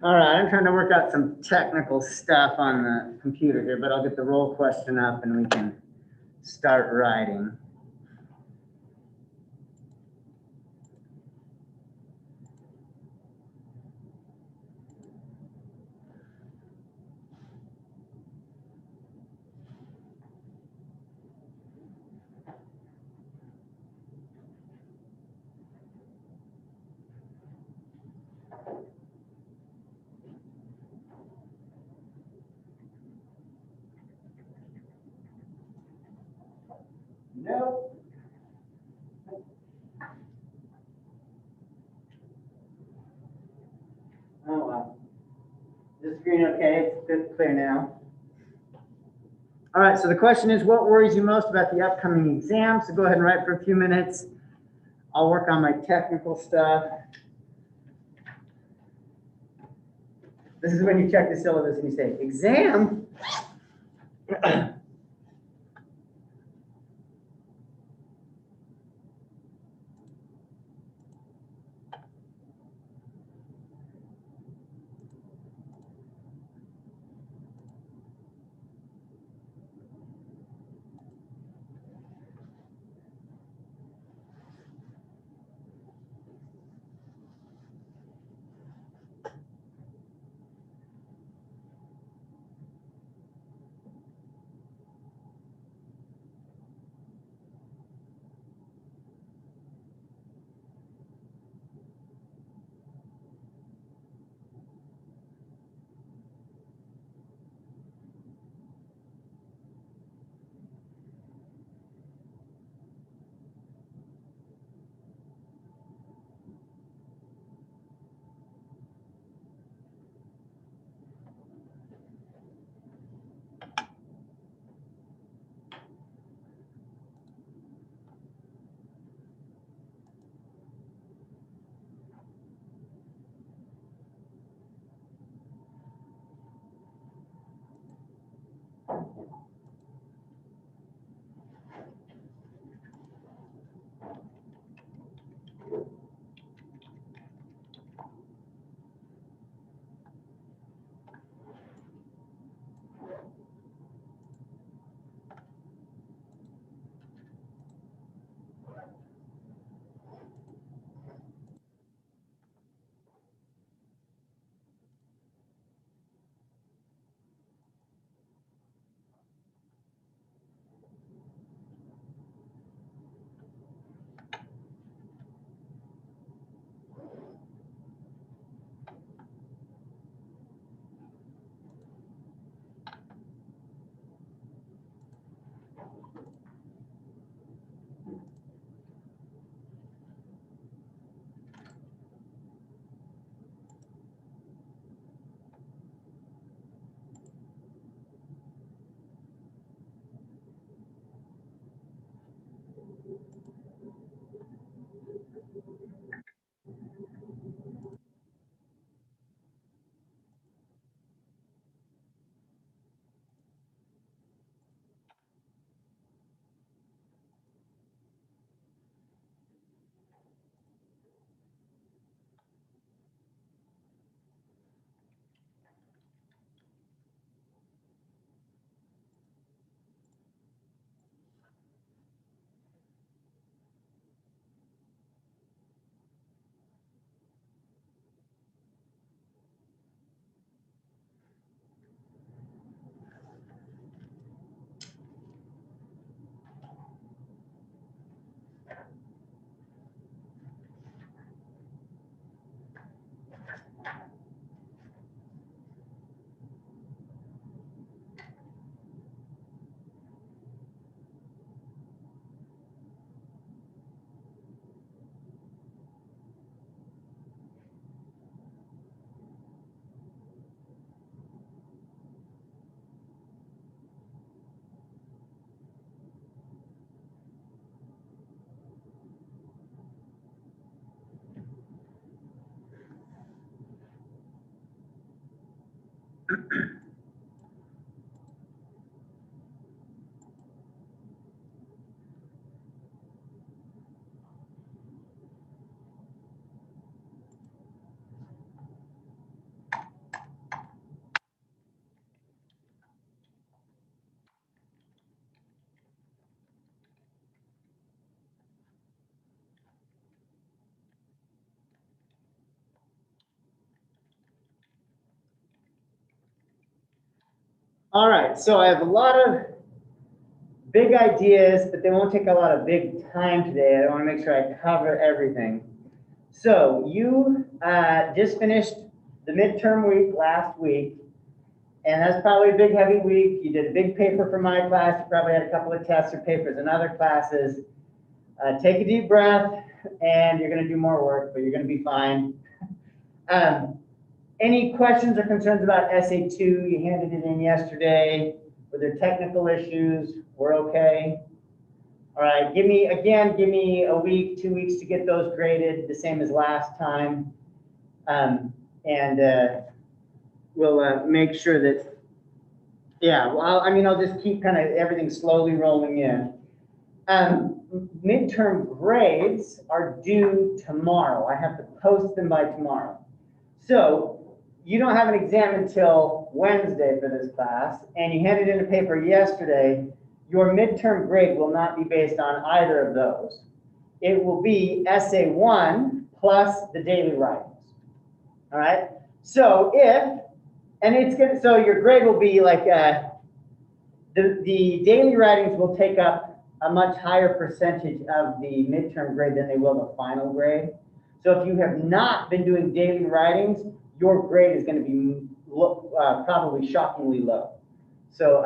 All right, I'm trying to work out some technical stuff on the computer here, but I'll get the roll question up and we can start writing. Nope. Oh, well. Is the screen okay? It's clear now. All right, so the question is, what worries you most about the upcoming exam? So go ahead and write for a few minutes. I'll work on my technical stuff. This is when you check the syllabus and you say, exam? All right, so I have a lot of big ideas, but they won't take a lot of big time today. I want to make sure I cover everything. So you just finished the midterm week last week, and that's probably a big, heavy week. You did a big paper for my class. You probably had a couple of tests or papers in other classes. Take a deep breath, and you're going to do more work, but you're going to be fine. Any questions or concerns about SA2? You handed it in yesterday. Were there technical issues? We're okay. All right, give me a week, 2 weeks to get those graded, the same as last time. We'll make sure that, yeah, well, I'll just keep kind of everything slowly rolling in. Midterm grades are due tomorrow. I have to post them by tomorrow. So you don't have an exam until Wednesday for this class, and you handed in a paper yesterday. Your midterm grade will not be based on either of those. It will be SA1 plus the daily writings. All right. So so your grade will be like the daily writings will take up a much higher percentage of the midterm grade than they will the final grade. So if you have not been doing daily writings, your grade is going to be probably shockingly low. So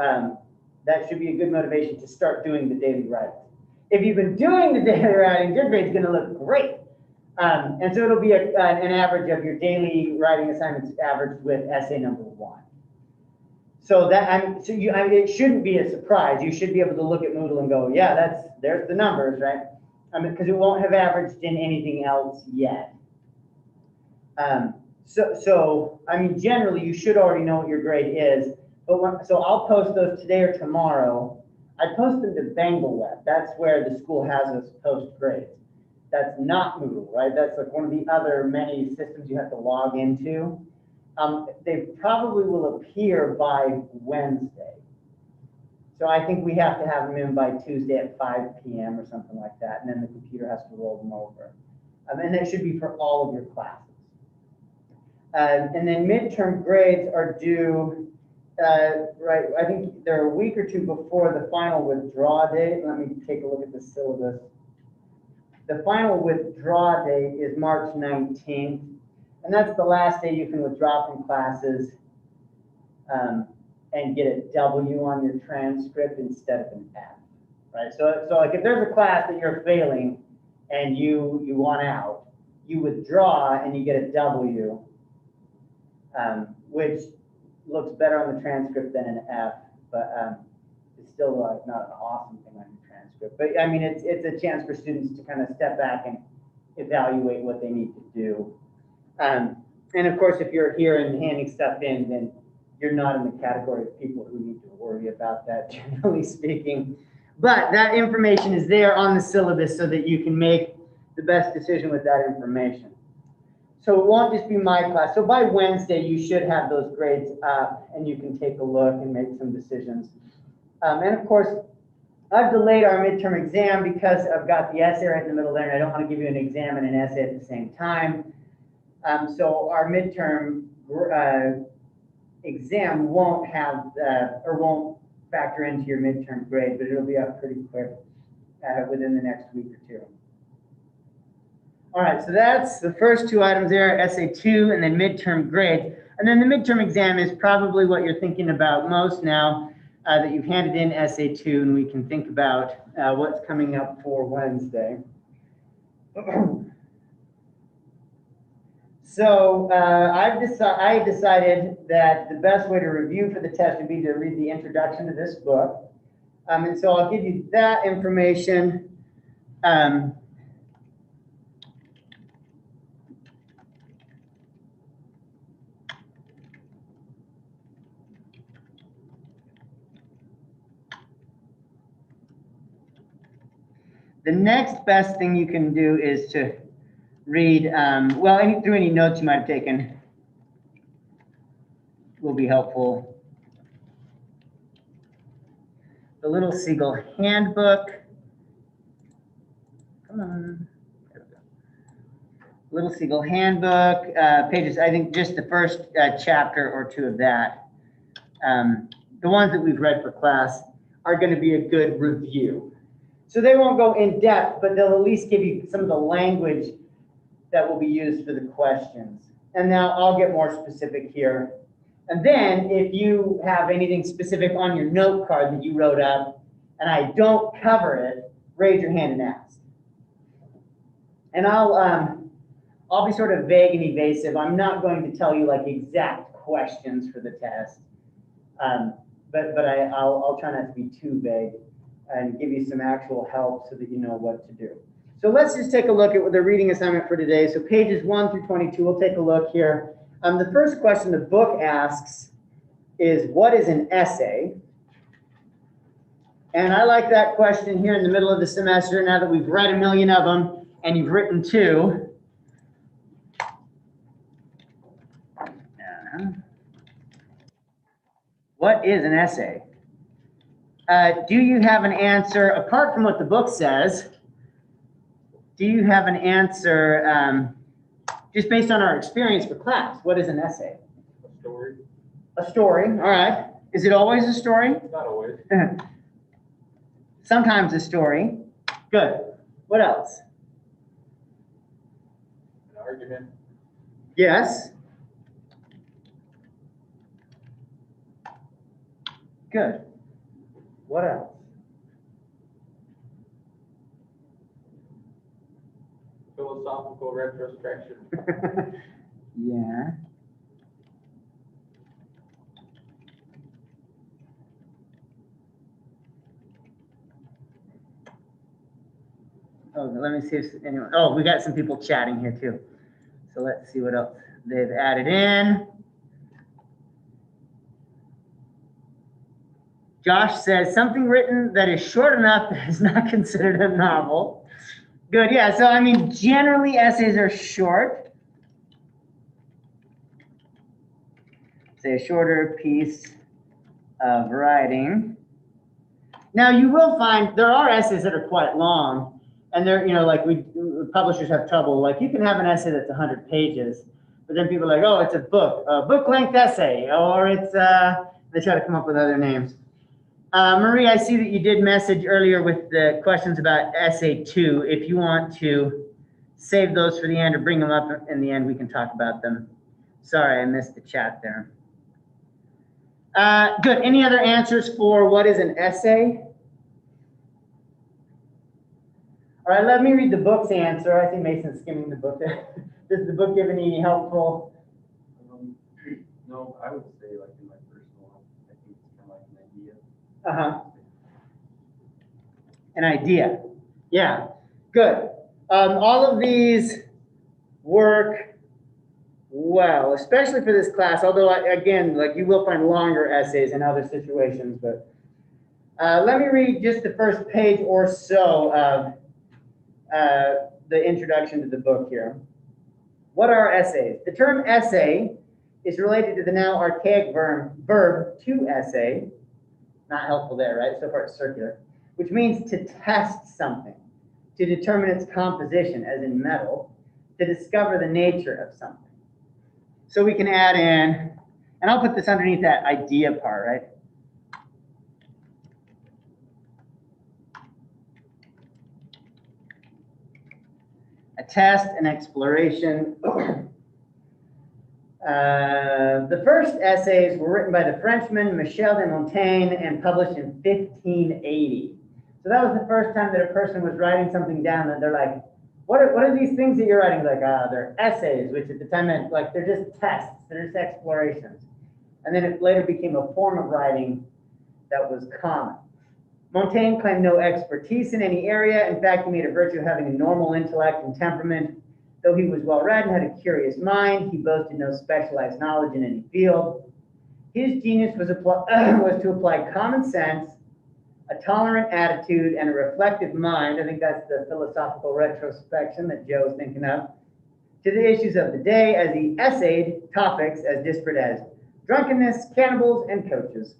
that should be a good motivation to start doing the daily writings. If you've been doing the daily writings, your grade's going to look great. And so it'll be an average of your daily writing assignments averaged with essay number 1. So it shouldn't be a surprise. You should be able to look at Moodle and go, yeah, there's the numbers, right? Because it won't have averaged in anything else yet. Generally, you should already know what your grade is. So I'll post those today or tomorrow. I post them to BangleWeb. That's where the school has us post grades. That's not Moodle, right? That's like one of the other many systems you have to log into. They probably will appear by Wednesday. So I think we have to have them in by Tuesday at 5 p.m. or something like that, and then the computer has to roll them over. And that should be for all of your classes. And then midterm grades are due, right, I think they're a week or two before the final withdraw date. Let me take a look at the syllabus. The final withdraw date is March 19th, and that's the last day you can withdraw from classes and get a W on your transcript instead of an F, right? So like if there's a class that you're failing and you want out, you withdraw and you get a W, which looks better on the transcript than an F, but it's still not an awesome thing on your transcript. But I mean, it's a chance for students to kind of step back and evaluate what they need to do. And of course, if you're here and handing stuff in, then you're not in the category of people who need to worry about that, generally speaking. But that information is there on the syllabus so that you can make the best decision with that information. So it won't just be my class. So by Wednesday, you should have those grades up and you can take a look and make some decisions. And of course, I've delayed our midterm exam because I've got the essay right in the middle there, and I don't want to give you an exam and an essay at the same time. So our midterm exam won't have won't factor into your midterm grade, but it'll be up pretty quick within the next week or two. All right, so that's the first 2 items there, SA2 and then midterm grade. And then the midterm exam is probably what you're thinking about most now that you've handed in SA2, and we can think about what's coming up for Wednesday. So I decided that the best way to review for the test would be to read the introduction to this book. And so I'll give you that information. The next best thing you can do is to read, through any notes you might have taken will be helpful. The Little Seagull Handbook. Come on. There we go. Little Seagull Handbook, pages, I think just the first chapter or two of that. The ones that we've read for class are going to be a good review. So they won't go in depth, but they'll at least give you some of the language that will be used for the questions. And now I'll get more specific here. And then if you have anything specific on your note card that you wrote up and I don't cover it, raise your hand and ask. And I'll be sort of vague and evasive. I'm not going to tell you like exact questions for the test, but I'll try not to be too vague and give you some actual help so that you know what to do. So let's just take a look at the reading assignment for today. So pages 1 through 22, we'll take a look here. The first question the book asks is, what is an essay? And I like that question here in the middle of the semester, now that we've read a million of them and you've written 2. What is an essay? Do you have an answer, apart from what the book says, do you have an answer just based on our experience for class? What is an essay? A story. A story, all right. Is it always a story? Not always. Sometimes a story. Good. What else? An argument. Yes. Good. What else? Philosophical retrospection. Yeah. Oh, let me see if anyone, oh, we got some people chatting here too. So let's see what else they've added in. Josh says, something written that is short enough that is not considered a novel. Good, yeah, so I mean, generally essays are short. Say a shorter piece of writing. Now you will find there are essays that are quite long, and they're, like publishers have trouble. Like you can have an essay that's 100 pages, but then people are like, oh, it's a book length essay, or it's, they try to come up with other names. Marie, I see that you did message earlier with the questions about essay 2. If you want to save those for the end or bring them up in the end, we can talk about them. Sorry, I missed the chat there. Good. Any other answers for what is an essay? All right, let me read the book's answer. I think Mason's skimming the book there. Does the book give any helpful? No, I would say like in my personal one, I think it's kind of like an idea. An idea. Yeah, good. All of these work well, especially for this class, although again, like you will find longer essays in other situations, but let me read just the first page or so of the introduction to the book here. What are essays? The term essay is related to the now archaic verb to essay. Not helpful there, right? So far it's circular, which means to test something, to determine its composition, as in metal, to discover the nature of something. So we can add in, and I'll put this underneath that idea part, right? A test, an exploration. The first essays were written by the Frenchman Michel de Montaigne and published in 1580. So that was the first time that a person was writing something down that they're like, what are these things that you're writing? Like, they're essays, which at the time meant like they're just tests, they're just explorations. And then it later became a form of writing that was common. Montaigne claimed no expertise in any area. In fact, he made a virtue of having a normal intellect and temperament. Though he was well-read and had a curious mind, he boasted no specialized knowledge in any field. His genius was to apply common sense, a tolerant attitude, and a reflective mind. I think that's the philosophical retrospection that Joe's thinking of, to the issues of the day, as he essayed topics as disparate as drunkenness, cannibals, and coaches.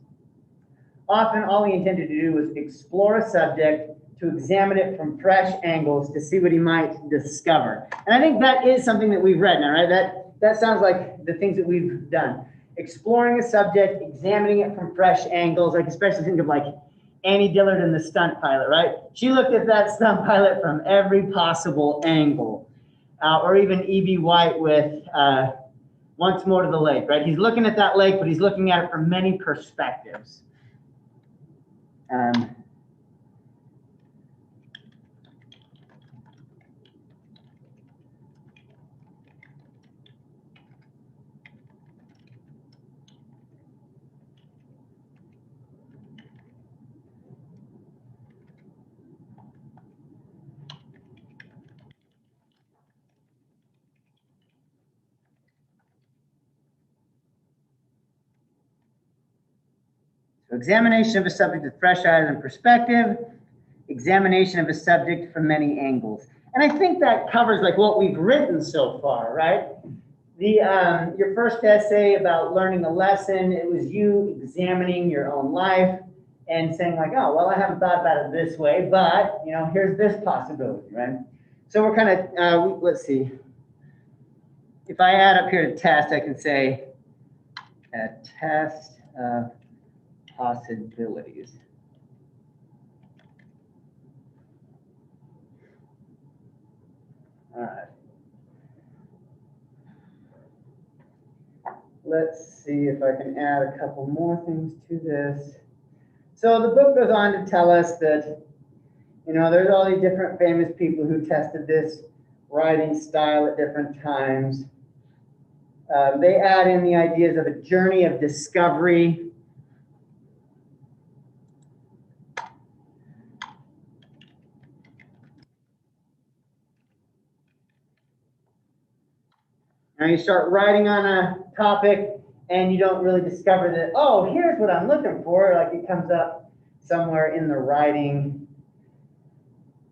Often, all he intended to do was explore a subject, to examine it from fresh angles, to see what he might discover. And I think that is something that we've read now, right? That sounds like the things that we've done. Exploring a subject, examining it from fresh angles, like especially think of like Annie Dillard and the stunt pilot, right? She looked at that stunt pilot from every possible angle. Or even E.B. White with Once More to the Lake, right? He's looking at that lake, but he's looking at it from many perspectives. So examination of a subject with fresh eyes and perspective, examination of a subject from many angles. And I think that covers like what we've written so far, right? Your first essay about learning a lesson, it was you examining your own life and saying like, oh, well, I haven't thought about it this way, but here's this possibility, right? So we're kind of, let's see. If I add up here to test, I can say a test of possibilities. All right. Let's see if I can add a couple more things to this. So the book goes on to tell us that, there's all these different famous people who tested this writing style at different times. They add in the ideas of a journey of discovery. Now you start writing on a topic and you don't really discover that, oh, here's what I'm looking for. Like it comes up somewhere in the writing.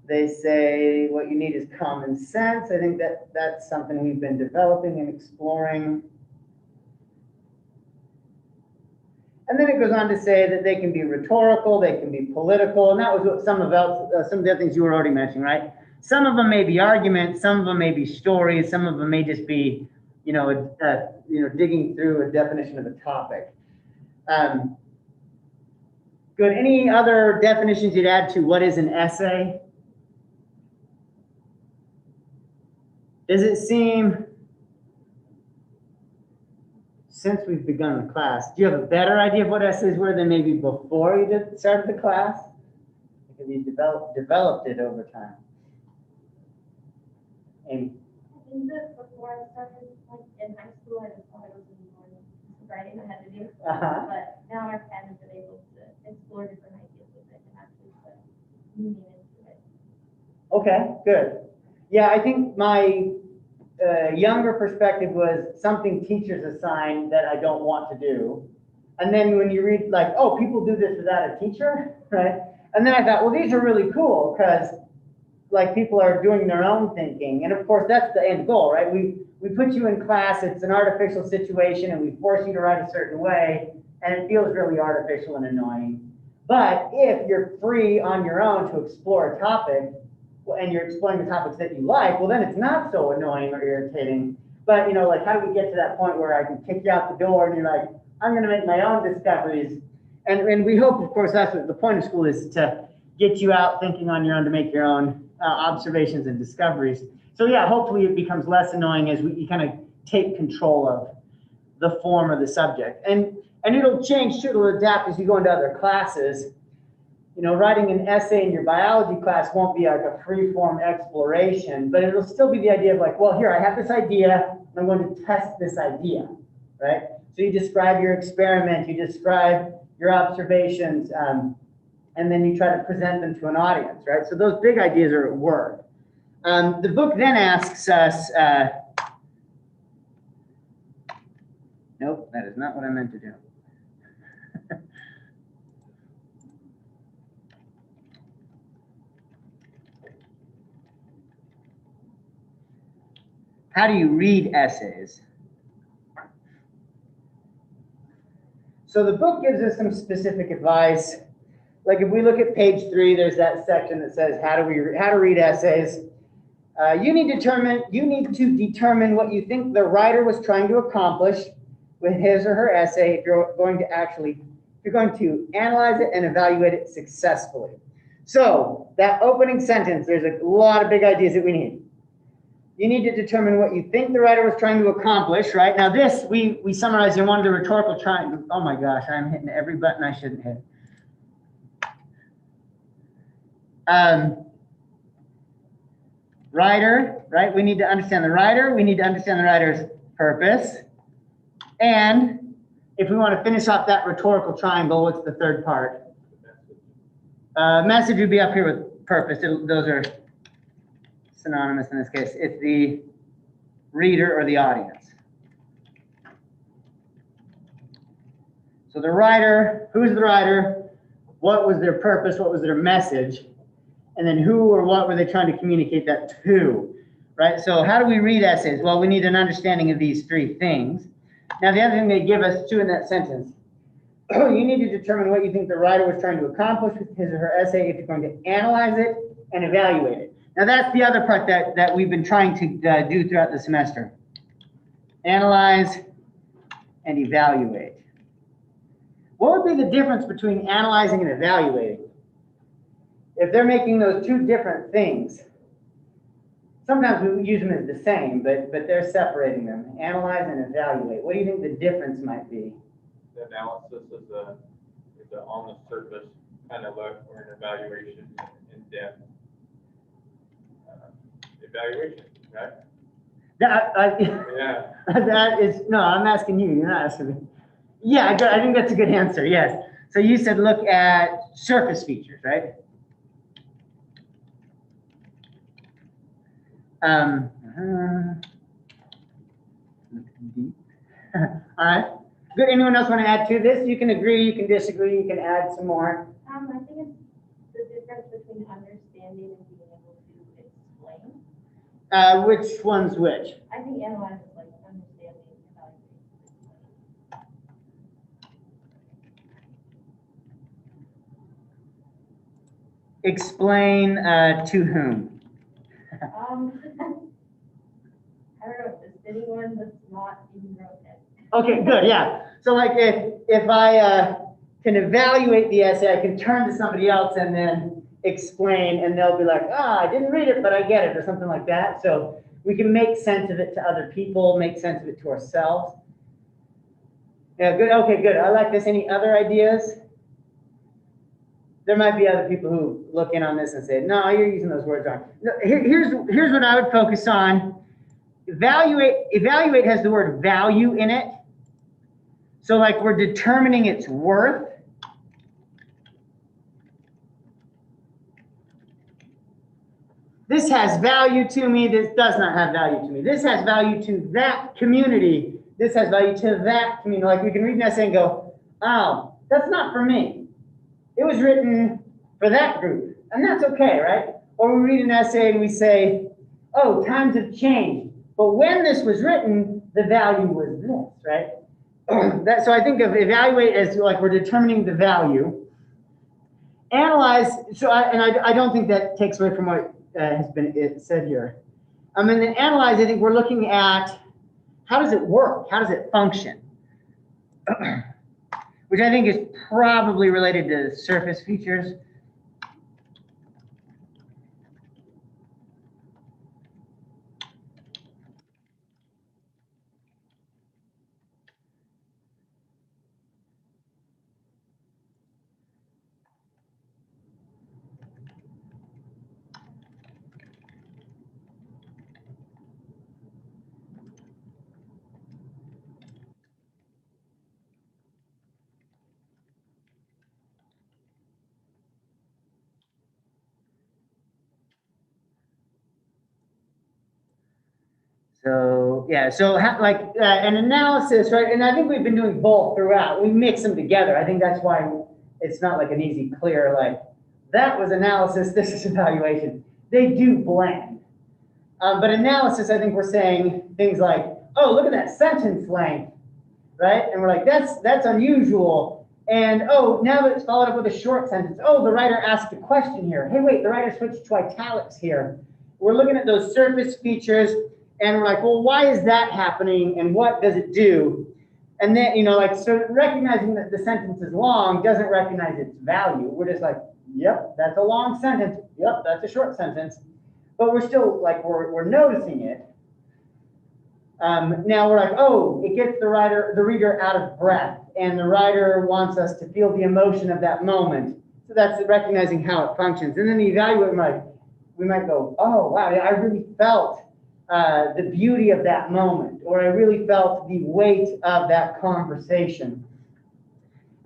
They say what you need is common sense. I think that's something we've been developing and exploring. And then it goes on to say that they can be rhetorical, they can be political, and that was what some of the other things you were already mentioning, right? Some of them may be arguments, some of them may be stories, some of them may just be, digging through a definition of a topic. Good. Any other definitions you'd add to what is an essay? Does it seem, since we've begun the class, do you have a better idea of what essays were than maybe before you started the class? Because you developed it over time. Amy? I think that before I started, like in high school, I just thought it was more writing I had to do. But now I've kind of been able to explore different ideas with it and actually put meaning into it. Okay, good. Yeah, I think my younger perspective was something teachers assign that I don't want to do. And then when you read like, oh, people do this without a teacher, right? And then I thought, well, these are really cool because like people are doing their own thinking. And of course, that's the end goal, right? We put you in class, it's an artificial situation, and we force you to write a certain way, and it feels really artificial and annoying. But if you're free on your own to explore a topic, and you're exploring the topics that you like, well, then it's not so annoying or irritating. But, like, how do we get to that point where I can kick you out the door and you're like, I'm going to make my own discoveries? And we hope, of course, that's what the point of school is, to get you out thinking on your own, to make your own observations and discoveries. So yeah, hopefully it becomes less annoying as you kind of take control of the form of the subject. And it'll change too, it'll adapt as you go into other classes. Writing an essay in your biology class won't be like a free-form exploration, but it'll still be the idea of like, well, here, I have this idea, and I'm going to test this idea, right? So you describe your experiment, you describe your observations, and then you try to present them to an audience, right? So those big ideas are at work. The book then asks us, nope, that is not what I meant to do. how do you read essays? So the book gives us some specific advice. Like if we look at page 3, there's that section that says how to read essays. You need to determine what you think the writer was trying to accomplish with his or her essay if you're going to analyze it and evaluate it successfully. So that opening sentence, there's a lot of big ideas that we need. You need to determine what you think the writer was trying to accomplish, right? Now this, we summarized in one of the rhetorical triangles. Oh my gosh, I'm hitting every button I shouldn't hit. Writer, right? We need to understand the writer. We need to understand the writer's purpose. And if we want to finish off that rhetorical triangle, what's the third part? Message would be up here with purpose. Those are synonymous in this case. It's the reader or the audience. So the writer, who's the writer? What was their purpose? What was their message? And then who or what were they trying to communicate that to, right? So how do we read essays? Well, we need an understanding of these 3 things. Now, the other thing they give us too in that sentence, you need to determine what you think the writer was trying to accomplish with his or her essay if you're going to analyze it and evaluate it. Now, that's the other part that we've been trying to do throughout the semester. Analyze and evaluate. What would be the difference between analyzing and evaluating? If they're making those 2 different things, sometimes we use them as the same, but they're separating them. Analyze and evaluate. What do you think the difference might be? The analysis is a on the surface kind of look, or an evaluation in depth evaluation, right? Yeah. That is, no, I'm asking you. You're not asking me. Yeah, I think that's a good answer. Yes. So you said look at surface features, right? All right. Good. Anyone else want to add to this? You can agree, you can disagree, you can add some more. I think it's the difference between understanding and being able to explain. Which one's which? I think analyze is like understanding, evaluating, Explain to whom? I don't know, the sitting one that's not even wrote it. Okay, good, yeah. So like if I can evaluate the essay, I can turn to somebody else and then explain, and they'll be like, I didn't read it, but I get it, or something like that. So we can make sense of it to other people, make sense of it to ourselves. Yeah, good, okay, good. I like this. Any other ideas? There might be other people who look in on this and say, no, you're using those words wrong. No, here's what I would focus on. Evaluate has the word value in it. So like we're determining its worth. This has value to me. This does not have value to me. This has value to that community. This has value to that community. Like we can read an essay and go, oh, that's not for me. It was written for that group. And that's okay, right? Or we read an essay and we say, oh, times have changed. But when this was written, the value was this, right? So I think of evaluate as like we're determining the value. Analyze, I don't think that takes away from what has been said here. And then analyze, I think we're looking at how does it work? How does it function? Which I think is probably related to surface features. So yeah, so an analysis, right? And I think we've been doing both throughout. We mix them together. I think that's why it's not like an easy, clear, like that was analysis, this is evaluation. They do blend. But analysis, I think we're saying things like, oh, look at that sentence length, right? And we're like, that's unusual. And oh, now that it's followed up with a short sentence, oh, the writer asked a question here. Hey, wait, the writer switched to italics here. We're looking at those surface features, and we're like, well, why is that happening, and what does it do? And then, like, so recognizing that the sentence is long doesn't recognize its value. We're just like, yep, that's a long sentence. Yep, that's a short sentence. But we're still, like, we're noticing it. Now we're like, oh, it gets the reader out of breath, and the writer wants us to feel the emotion of that moment. So that's recognizing how it functions. And then the evaluate, we might go, oh, wow, I really felt the beauty of that moment, or I really felt the weight of that conversation.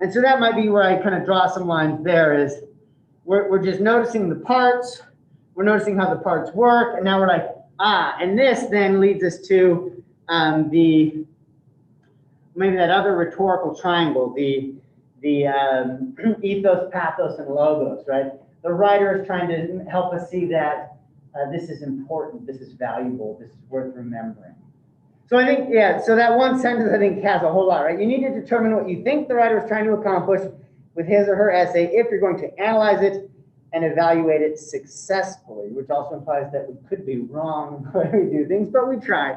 And so that might be where I kind of draw some lines there is we're just noticing the parts, we're noticing how the parts work, and now we're like, and this then leads us to maybe that other rhetorical triangle, the ethos, pathos, and logos, right? The writer is trying to help us see that this is important, this is valuable, this is worth remembering. So I think, so that one sentence I think has a whole lot, right? You need to determine what you think the writer is trying to accomplish with his or her essay if you're going to analyze it and evaluate it successfully, which also implies that we could be wrong in the way we do things, but we try.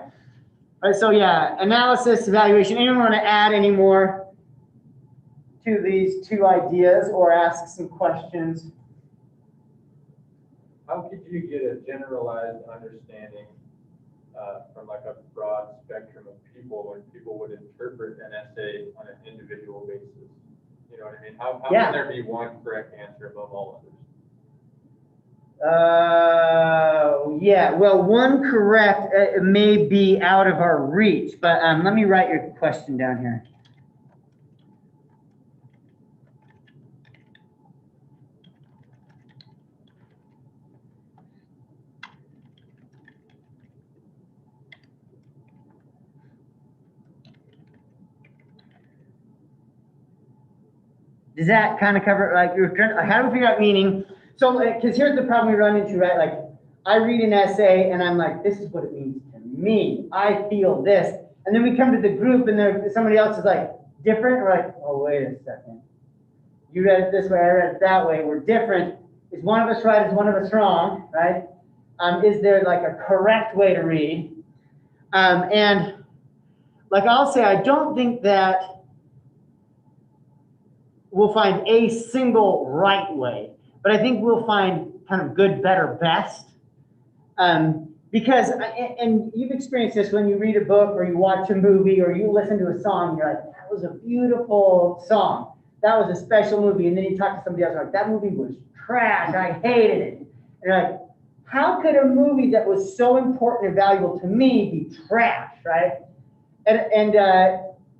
All right, so analysis, evaluation. Anyone want to add any more to these two ideas or ask some questions? How could you get a generalized understanding from like a broad spectrum of people when people would interpret an essay on an individual basis? You know what I mean? How can there be one correct answer above all others? Well, one correct may be out of our reach, but let me write your question down here. Does that kind of cover, like, how do we figure out meaning? So, because here's the problem we run into, right? Like, I read an essay and I'm like, this is what it means to me. I feel this. And then we come to the group and somebody else is like, different. We're like, oh, wait a second. You read it this way, I read it that way. We're different. Is one of us right? Is one of us wrong? Right? Is there like a correct way to read? And like I'll say, I don't think that we'll find a single right way, but I think we'll find kind of good, better, best. Because, and you've experienced this when you read a book or you watch a movie or you listen to a song, you're like, that was a beautiful song. That was a special movie. And then you talk to somebody else, like, that movie was trash. I hated it. And you're like, how could a movie that was so important and valuable to me be trash, right?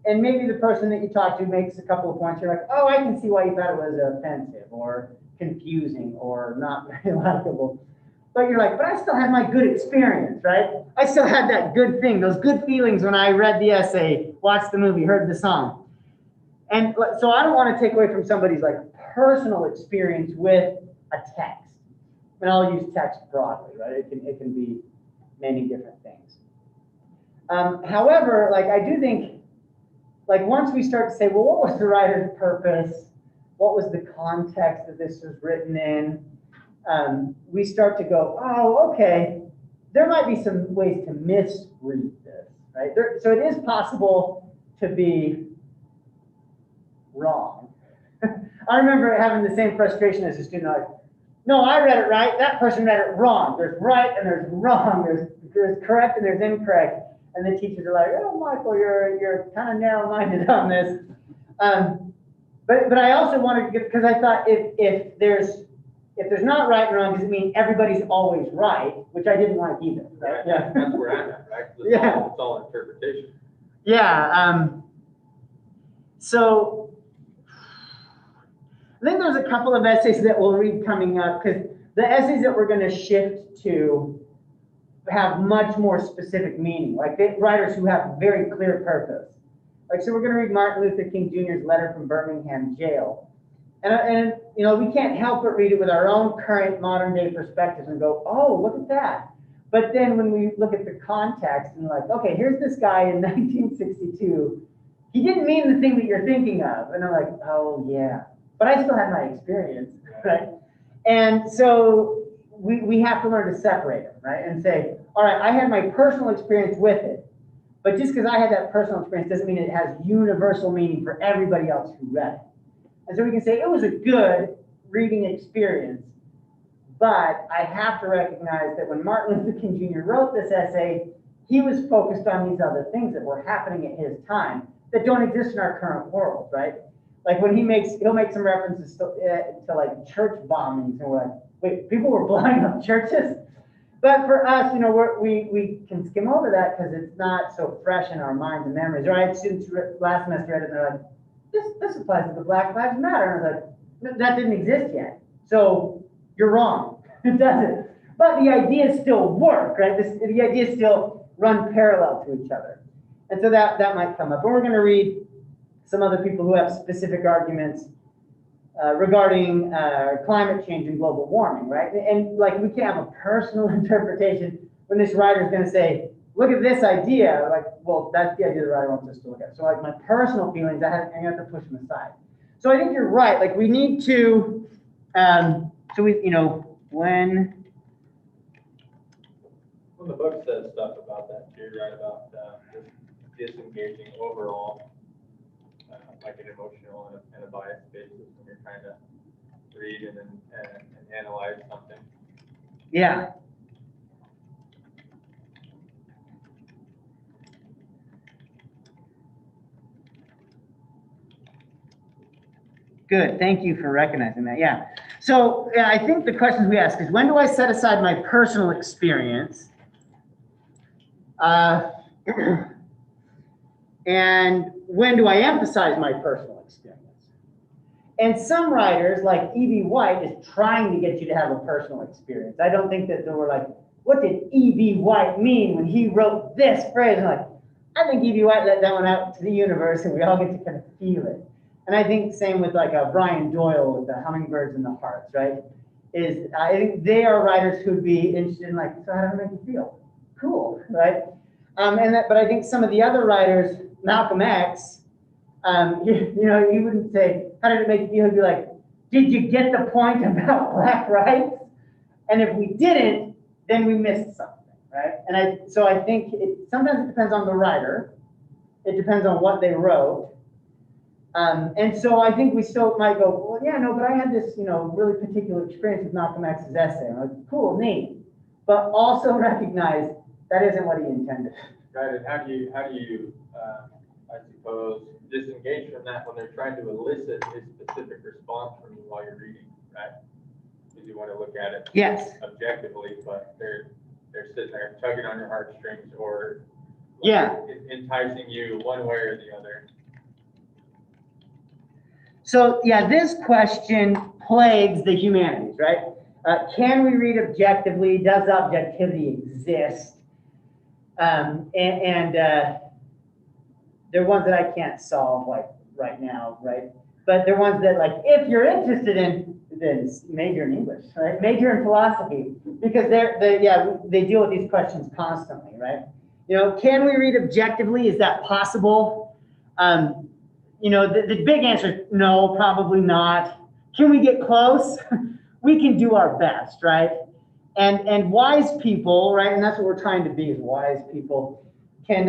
And maybe the person that you talk to makes a couple of points. You're like, oh, I can see why you thought it was offensive or confusing or not very likable. But you're like, but I still had my good experience, right? I still had that good thing, those good feelings when I read the essay, watched the movie, heard the song. And so I don't want to take away from somebody's like personal experience with a text. And I'll use text broadly, right? It can be many different things. However, like I do think, like once we start to say, well, what was the writer's purpose? What was the context that this was written in? We start to go, oh, okay, there might be some ways to misread this, right? So it is possible to be wrong. I remember having the same frustration as a student. Like, no, I read it right. That person read it wrong. There's right and there's wrong. There's correct and there's incorrect. And the teachers are like, oh, Michael, you're kind of narrow-minded on this. But I also wanted to get, because I thought if there's not right and wrong, does it mean everybody's always right? Which I didn't like either. Right? Yeah. That's where I'm at, right? It's all interpretation. Yeah. So I think there's a couple of essays that we'll read coming up, because the essays that we're going to shift to have much more specific meaning, like writers who have very clear purpose. Like, so we're going to read Martin Luther King Jr.'s letter from Birmingham jail. And you know, we can't help but read it with our own current modern day perspectives and go, oh, look at that. But then when we look at the context and like, okay, here's this guy in 1962, he didn't mean the thing that you're thinking of. And I'm like, oh yeah, but I still had my experience, right? And so we have to learn to separate them, right? And say, all right, I had my personal experience with it, but just because I had that personal experience doesn't mean it has universal meaning for everybody else who read it. And so we can say it was a good reading experience, but I have to recognize that when Martin Luther King Jr. wrote this essay, he was focused on these other things that were happening at his time that don't exist in our current world, right? Like when he'll make some references to like church bombings, and we're like, wait, people were blowing up churches? But for us, we can skim over that because it's not so fresh in our minds and memories. Or I had students last semester read it and they're like, this applies to the Black Lives Matter. And I was like, that didn't exist yet. So you're wrong. It doesn't. But the ideas still work, right? The ideas still run parallel to each other. And so that might come up. And we're going to read some other people who have specific arguments regarding climate change and global warming, right? And like we can't have a personal interpretation when this writer is going to say, look at this idea, like, well, that's the idea the writer wants us to look at. So like my personal feelings, I have to push them aside. So I think you're right. Like we need to, when the book says stuff about that too, right? About just disengaging overall, like an emotional and a bias basis when you're trying to read and analyze something. Yeah. Good, thank you for recognizing that, yeah. So yeah, I think the questions we ask is, when do I set aside my personal experience? And when do I emphasize my personal experience? And some writers, like E.B. White, is trying to get you to have a personal experience. I don't think that they were like, what did E.B. White mean when he wrote this phrase? And like, I think E.B. White let that one out to the universe and we all get to kind of feel it. And I think same with like Brian Doyle with the hummingbirds and the hearts, right? I think they are writers who'd be interested in like, so how does it make you feel? Cool, right? But I think some of the other writers, Malcolm X, he wouldn't say, how did it make you feel? He'd be like, did you get the point about black rights? And if we didn't, then we missed something, right? And so I think sometimes it depends on the writer. It depends on what they wrote. And so I think we still might go, well, yeah, no, but I had this, really particular experience with Malcolm X's essay. I'm like, cool, neat. But also recognize that isn't what he intended. Right, and how do you, I suppose, disengage from that when they're trying to elicit a specific response from you while you're reading, right? Because you want to look at it objectively, but they're sitting there tugging on your heartstrings or enticing you one way or the other. So yeah, this question plagues the humanities, right? Can we read objectively? Does objectivity exist? They're ones that I can't solve like right now, right? But they're ones that like, if you're interested in this, major in English, right? Major in philosophy, because they deal with these questions constantly, right? Can we read objectively? Is that possible? The big answer is no, probably not. Can we get close? We can do our best, right? And wise people, right? And that's what we're trying to be, is wise people can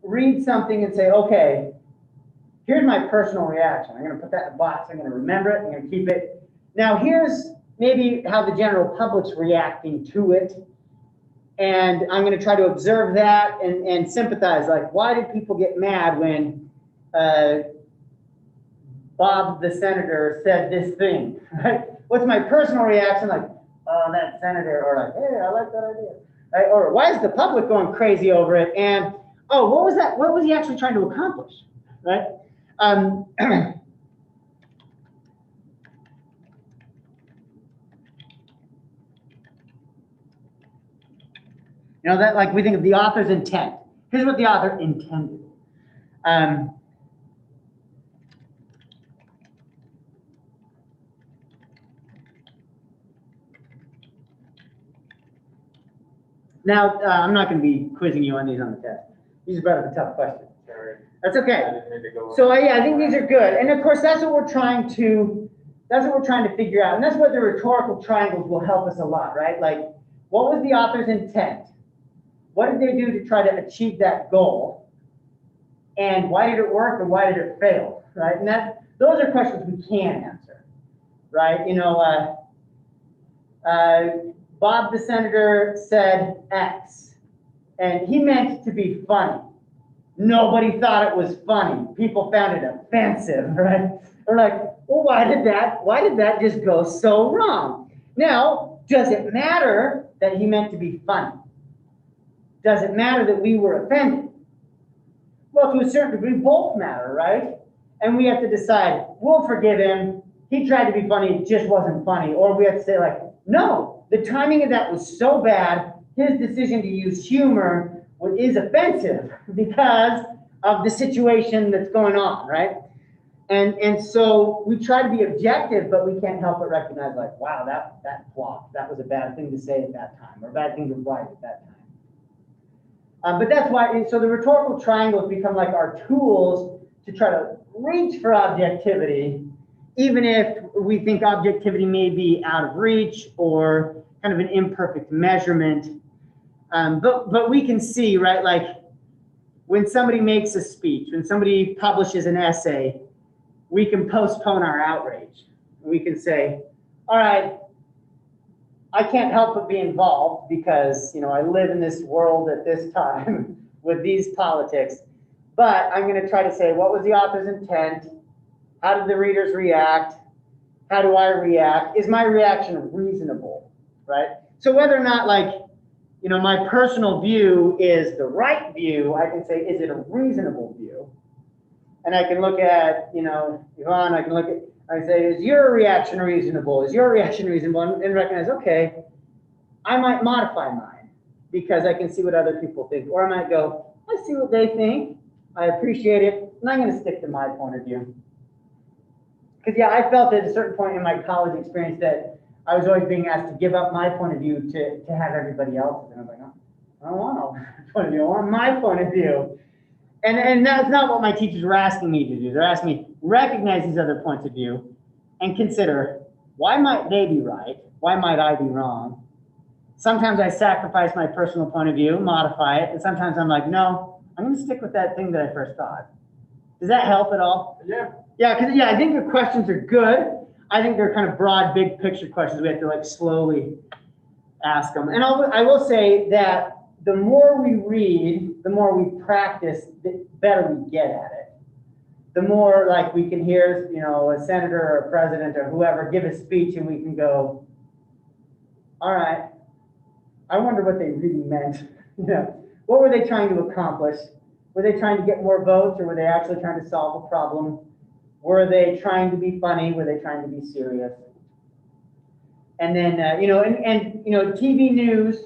read something and say, okay, here's my personal reaction. I'm going to put that in a box. I'm going to remember it. I'm going to keep it. Now, here's maybe how the general public's reacting to it. And I'm going to try to observe that and sympathize. Like, why did people get mad when Bob the senator said this thing, right? What's my personal reaction? Like, oh, that senator, or like, hey, I like that idea, right? Or why is the public going crazy over it? And, oh, what was that? What was he actually trying to accomplish, right? That like we think of the author's intent. Here's what the author intended. Now, I'm not going to be quizzing you on these on the test. These are better tough questions. Sorry. That's I okay. didn't mean to go. So yeah, I think these are good. And of course, that's what we're trying to figure out. And that's what the rhetorical triangles will help us a lot, right? Like, what was the author's intent? What did they do to try to achieve that goal? And why did it work and why did it fail, right? And those are questions we can answer, right? You know, Bob the senator said X, and he meant to be funny. Nobody thought it was funny. People found it offensive, right? They're like, well, why did that just go so wrong? Now, does it matter that he meant to be funny? Does it matter that we were offended? Well, to a certain degree, both matter, right? And we have to decide, we'll forgive him. He tried to be funny, it just wasn't funny. Or we have to say like, no, the timing of that was so bad, his decision to use humor is offensive because of the situation that's going on, right? And so we try to be objective, but we can't help but recognize like, wow, that flopped. That was a bad thing to say at that time, or a bad thing to write at that time. But that's why, so the rhetorical triangles become like our tools to try to reach for objectivity, even if we think objectivity may be out of reach or kind of an imperfect measurement. But we can see, right, like when somebody makes a speech, when somebody publishes an essay, we can postpone our outrage. We can say, all right, I can't help but be involved because, you know, I live in this world at this time with these politics, but I'm going to try to say, what was the author's intent? How did the readers react? How do I react? Is my reaction reasonable, right? So whether or not, like, you know, my personal view is the right view, I can say, is it a reasonable view? And I can look at, you know, Yvonne, I say, is your reaction reasonable? Is your reaction reasonable? And recognize, okay, I might modify mine because I can see what other people think. Or I might go, I see what they think. I appreciate it. And I'm going to stick to my point of view. Because, yeah, I felt at a certain point in my college experience that I was always being asked to give up my point of view to have everybody else's. And I was like, no, I don't want a point of view. I want my point of view. And that's not what my teachers were asking me to do. They're asking me, recognize these other points of view and consider, why might they be right? Why might I be wrong? Sometimes I sacrifice my personal point of view, modify it, and sometimes I'm like, no, I'm going to stick with that thing that I first thought. Does that help at all? Yeah. Yeah, because I think the questions are good. I think they're kind of broad, big picture questions. We have to like slowly ask them. And I will say that the more we read, the more we practice, the better we get at it. The more like we can hear, you know, a senator or a president or whoever give a speech and we can go, all right, I wonder what they really meant. You know, what were they trying to accomplish? Were they trying to get more votes or were they actually trying to solve a problem? Were they trying to be funny? Were they trying to be serious? And then, you know, and you know, TV news,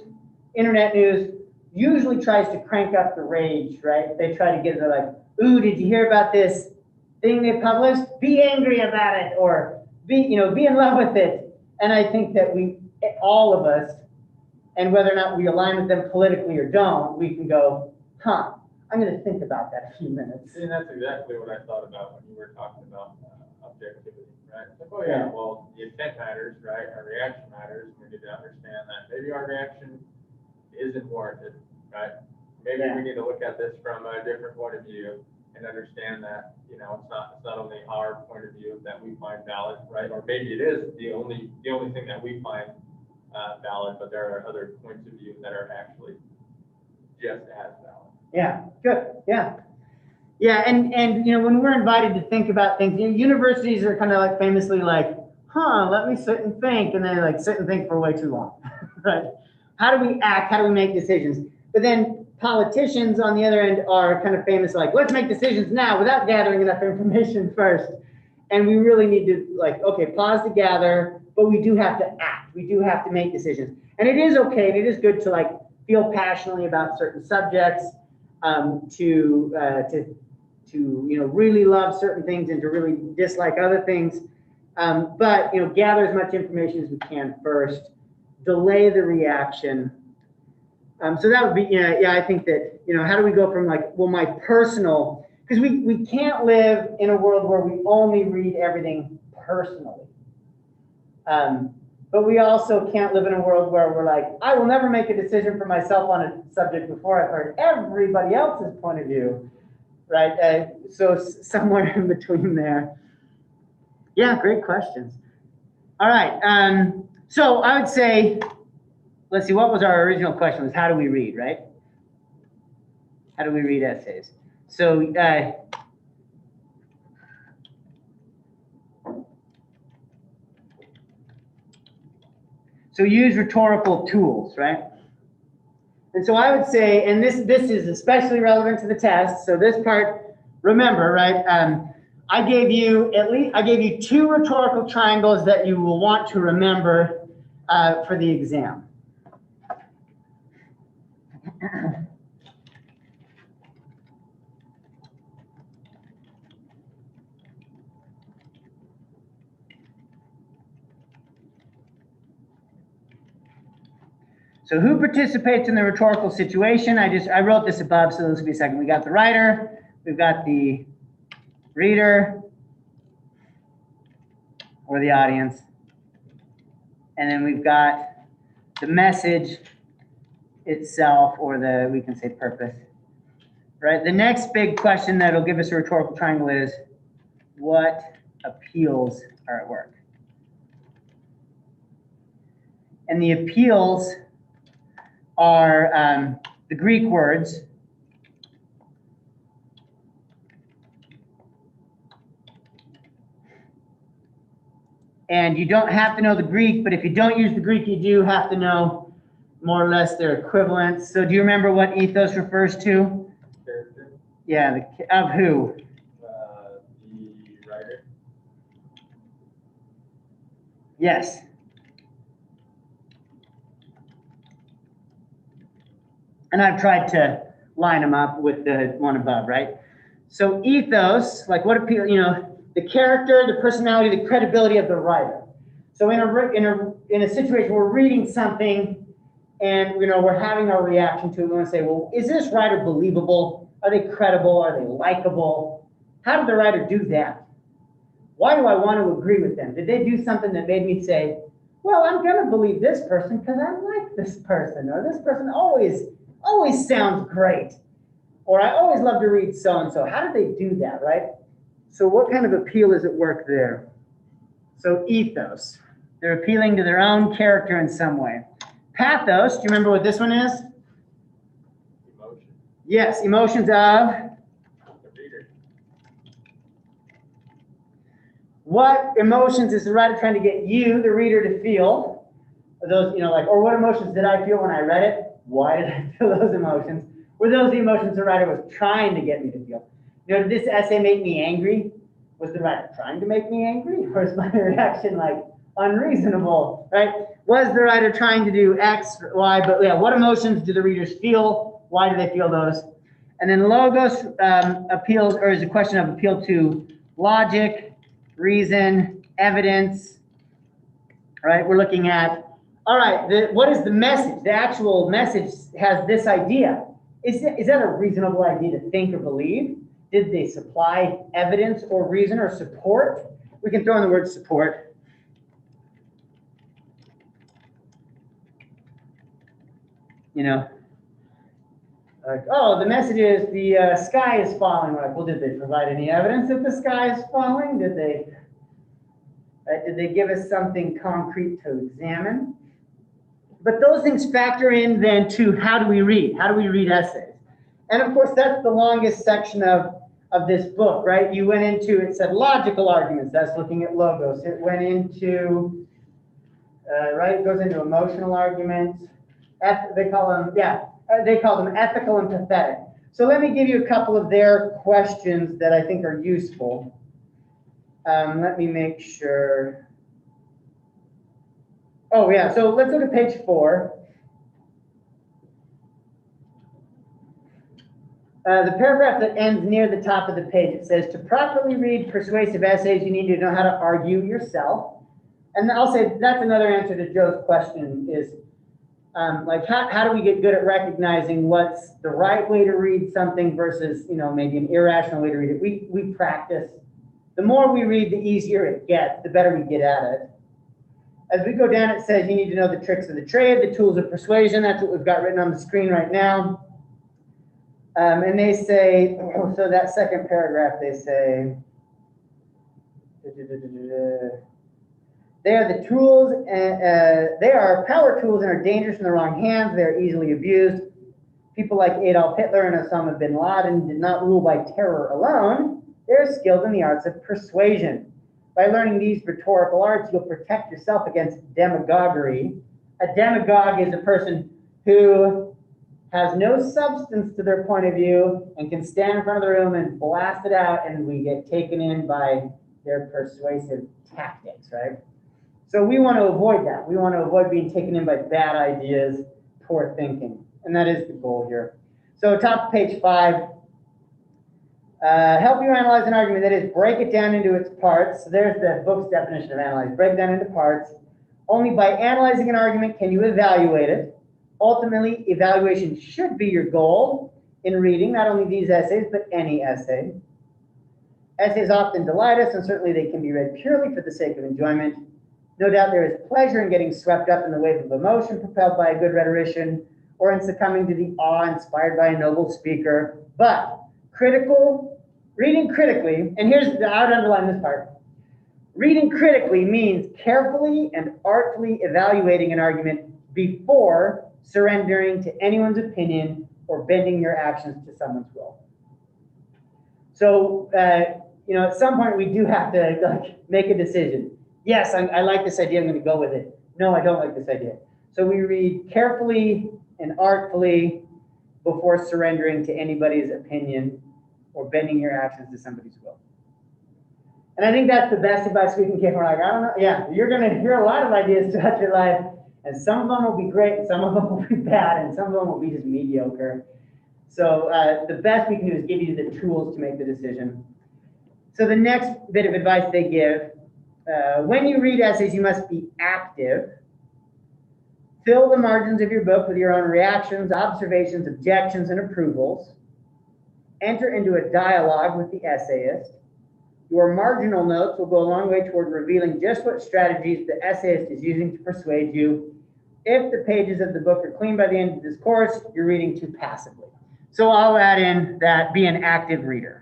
internet news usually tries to crank up the rage, right? They try to get it like, ooh, did you hear about this thing they published? Be angry about it, or be in love with it. And I think that all of us, and whether or not we align with them politically or don't, we can go, huh, I'm going to think about that a few minutes. See, and that's exactly what I thought about when you were talking about objectivity, right? It's like, oh yeah, well, the intent matters, right? Our reaction matters. We need to understand that maybe our reaction isn't warranted, right? Maybe we need to look at this from a different point of view and understand that, you know, it's not only our point of view that we find valid, right? Or maybe it is the only thing that we find valid, but there are other points of view that are actually just as valid. Yeah, good. Yeah. Yeah, and you know, when we're invited to think about things, you know, universities are kind of like famously like, let me sit and think, and then like sit and think for way too long, right? How do we act? How do we make decisions? But then politicians on the other end are kind of famous like, let's make decisions now without gathering enough information first. And we really need to like, okay, pause to gather, but we do have to act. We do have to make decisions. And it is okay, and it is good to like feel passionately about certain subjects, to you know, really love certain things and to really dislike other things. But, you know, gather as much information as we can first, delay the reaction. So that would be, yeah, I think that, how do we go from like, well, my personal, because we can't live in a world where we only read everything personally. But we also can't live in a world where we're like, I will never make a decision for myself on a subject before I've heard everybody else's point of view, right? So somewhere in between there. Yeah, great questions. All right, so I would say, let's see, what was our original question? Was how do we read, right? How do we read essays? So, so use rhetorical tools, right? And so I would say, and this is especially relevant to the test. So this part, remember, right? I gave you 2 rhetorical triangles that you will want to remember for the exam. So who participates in the rhetorical situation? I wrote this above, so this will be a second. We got the writer, we've got the reader, or the audience, and then we've got the message itself, or we can say purpose, right? The next big question that'll give us a rhetorical triangle is, what appeals are at work? And the appeals are the Greek words. And you don't have to know the Greek, but if you don't use the Greek, you do have to know more or less their equivalents. So do you remember what ethos refers to? Character. Yeah, of who? The writer. Yes. And I've tried to line them up with the one above, right? So ethos, like what appeal, the character, the personality, the credibility of the writer. So in a situation, we're reading something and we're having our reaction to it. We want to say, well, is this writer believable? Are they credible? Are they likable? How did the writer do that? Why do I want to agree with them? Did they do something that made me say, well, I'm going to believe this person because I like this person, or this person always sounds great, or I always love to read so-and-so. How did they do that, right? So what kind of appeal is at work there? So ethos. They're appealing to their own character in some way. Pathos, do you remember what this one is? Emotion. Yes, emotions of? The reader. What emotions is the writer trying to get you, the reader, to feel? Those, or what emotions did I feel when I read it? Why did I feel those emotions? Were those the emotions the writer was trying to get me to feel? Did this essay make me angry? Was the writer trying to make me angry? Or is my reaction like unreasonable, right? Was the writer trying to do X, Y, but yeah, what emotions do the readers feel? Why do they feel those? And then logos appeals, or is a question of appeal to logic, reason, evidence, right? We're looking at, all right, what is the message? The actual message has this idea. Is that a reasonable idea to think or believe? Did they supply evidence or reason or support? We can throw in the word support. Like, oh, the message is the sky is falling. Like, well, did they provide any evidence that the sky is falling? Did they give us something concrete to examine? But those things factor in then to how do we read? How do we read essays? And of course, that's the longest section of this book, right? You went into, it said logical arguments. That's looking at logos. It went into, right, it goes into emotional arguments. They call them ethical and pathetic. So let me give you a couple of their questions that I think are useful. Let me make sure. Oh yeah, so let's look at page 4. The paragraph that ends near the top of the page, it says, to properly read persuasive essays, you need to know how to argue yourself. And I'll say that's another answer to Joe's question is, Like how do we get good at recognizing what's the right way to read something versus, maybe an irrational way to read it? We practice. The more we read, the easier it gets, the better we get at it. As we go down, it says you need to know the tricks of the trade, the tools of persuasion. That's what we've got written on the screen right now. And they say, so that second paragraph, they say, they are the tools, and they are power tools and are dangerous in the wrong hands. They are easily abused. People like Adolf Hitler and Osama bin Laden did not rule by terror alone. They're skilled in the arts of persuasion. By learning these rhetorical arts, you'll protect yourself against demagoguery. A demagogue is a person who has no substance to their point of view and can stand in front of the room and blast it out, and we get taken in by their persuasive tactics, right? So we want to avoid that. We want to avoid being taken in by bad ideas, poor thinking, and that is the goal here. So top of page 5, help you analyze an argument, that is, break it down into its parts. So there's the book's definition of analyze, break it down into parts. Only by analyzing an argument can you evaluate it. Ultimately, evaluation should be your goal in reading not only these essays, but any essay. Essays often delight us, and certainly they can be read purely for the sake of enjoyment. No doubt there is pleasure in getting swept up in the wave of emotion propelled by a good rhetorician, or in succumbing to the awe inspired by a noble speaker. But reading critically, and I would underline this part, reading critically means carefully and artfully evaluating an argument before surrendering to anyone's opinion or bending your actions to someone's will. So, at some point we do have to make a decision. Yes, I like this idea, I'm going to go with it. No, I don't like this idea. So we read carefully and artfully before surrendering to anybody's opinion or bending your actions to somebody's will. And I think that's the best advice we can give. We're like, I don't know. Yeah, you're going to hear a lot of ideas throughout your life, and some of them will be great, and some of them will be bad, and some of them will be just mediocre. So the best we can do is give you the tools to make the decision. So the next bit of advice they give, when you read essays, you must be active. Fill the margins of your book with your own reactions, observations, objections, and approvals. Enter into a dialogue with the essayist. Your marginal notes will go a long way toward revealing just what strategies the essayist is using to persuade you. If the pages of the book are clean by the end of this course, you're reading too passively. So I'll add in that be an active reader.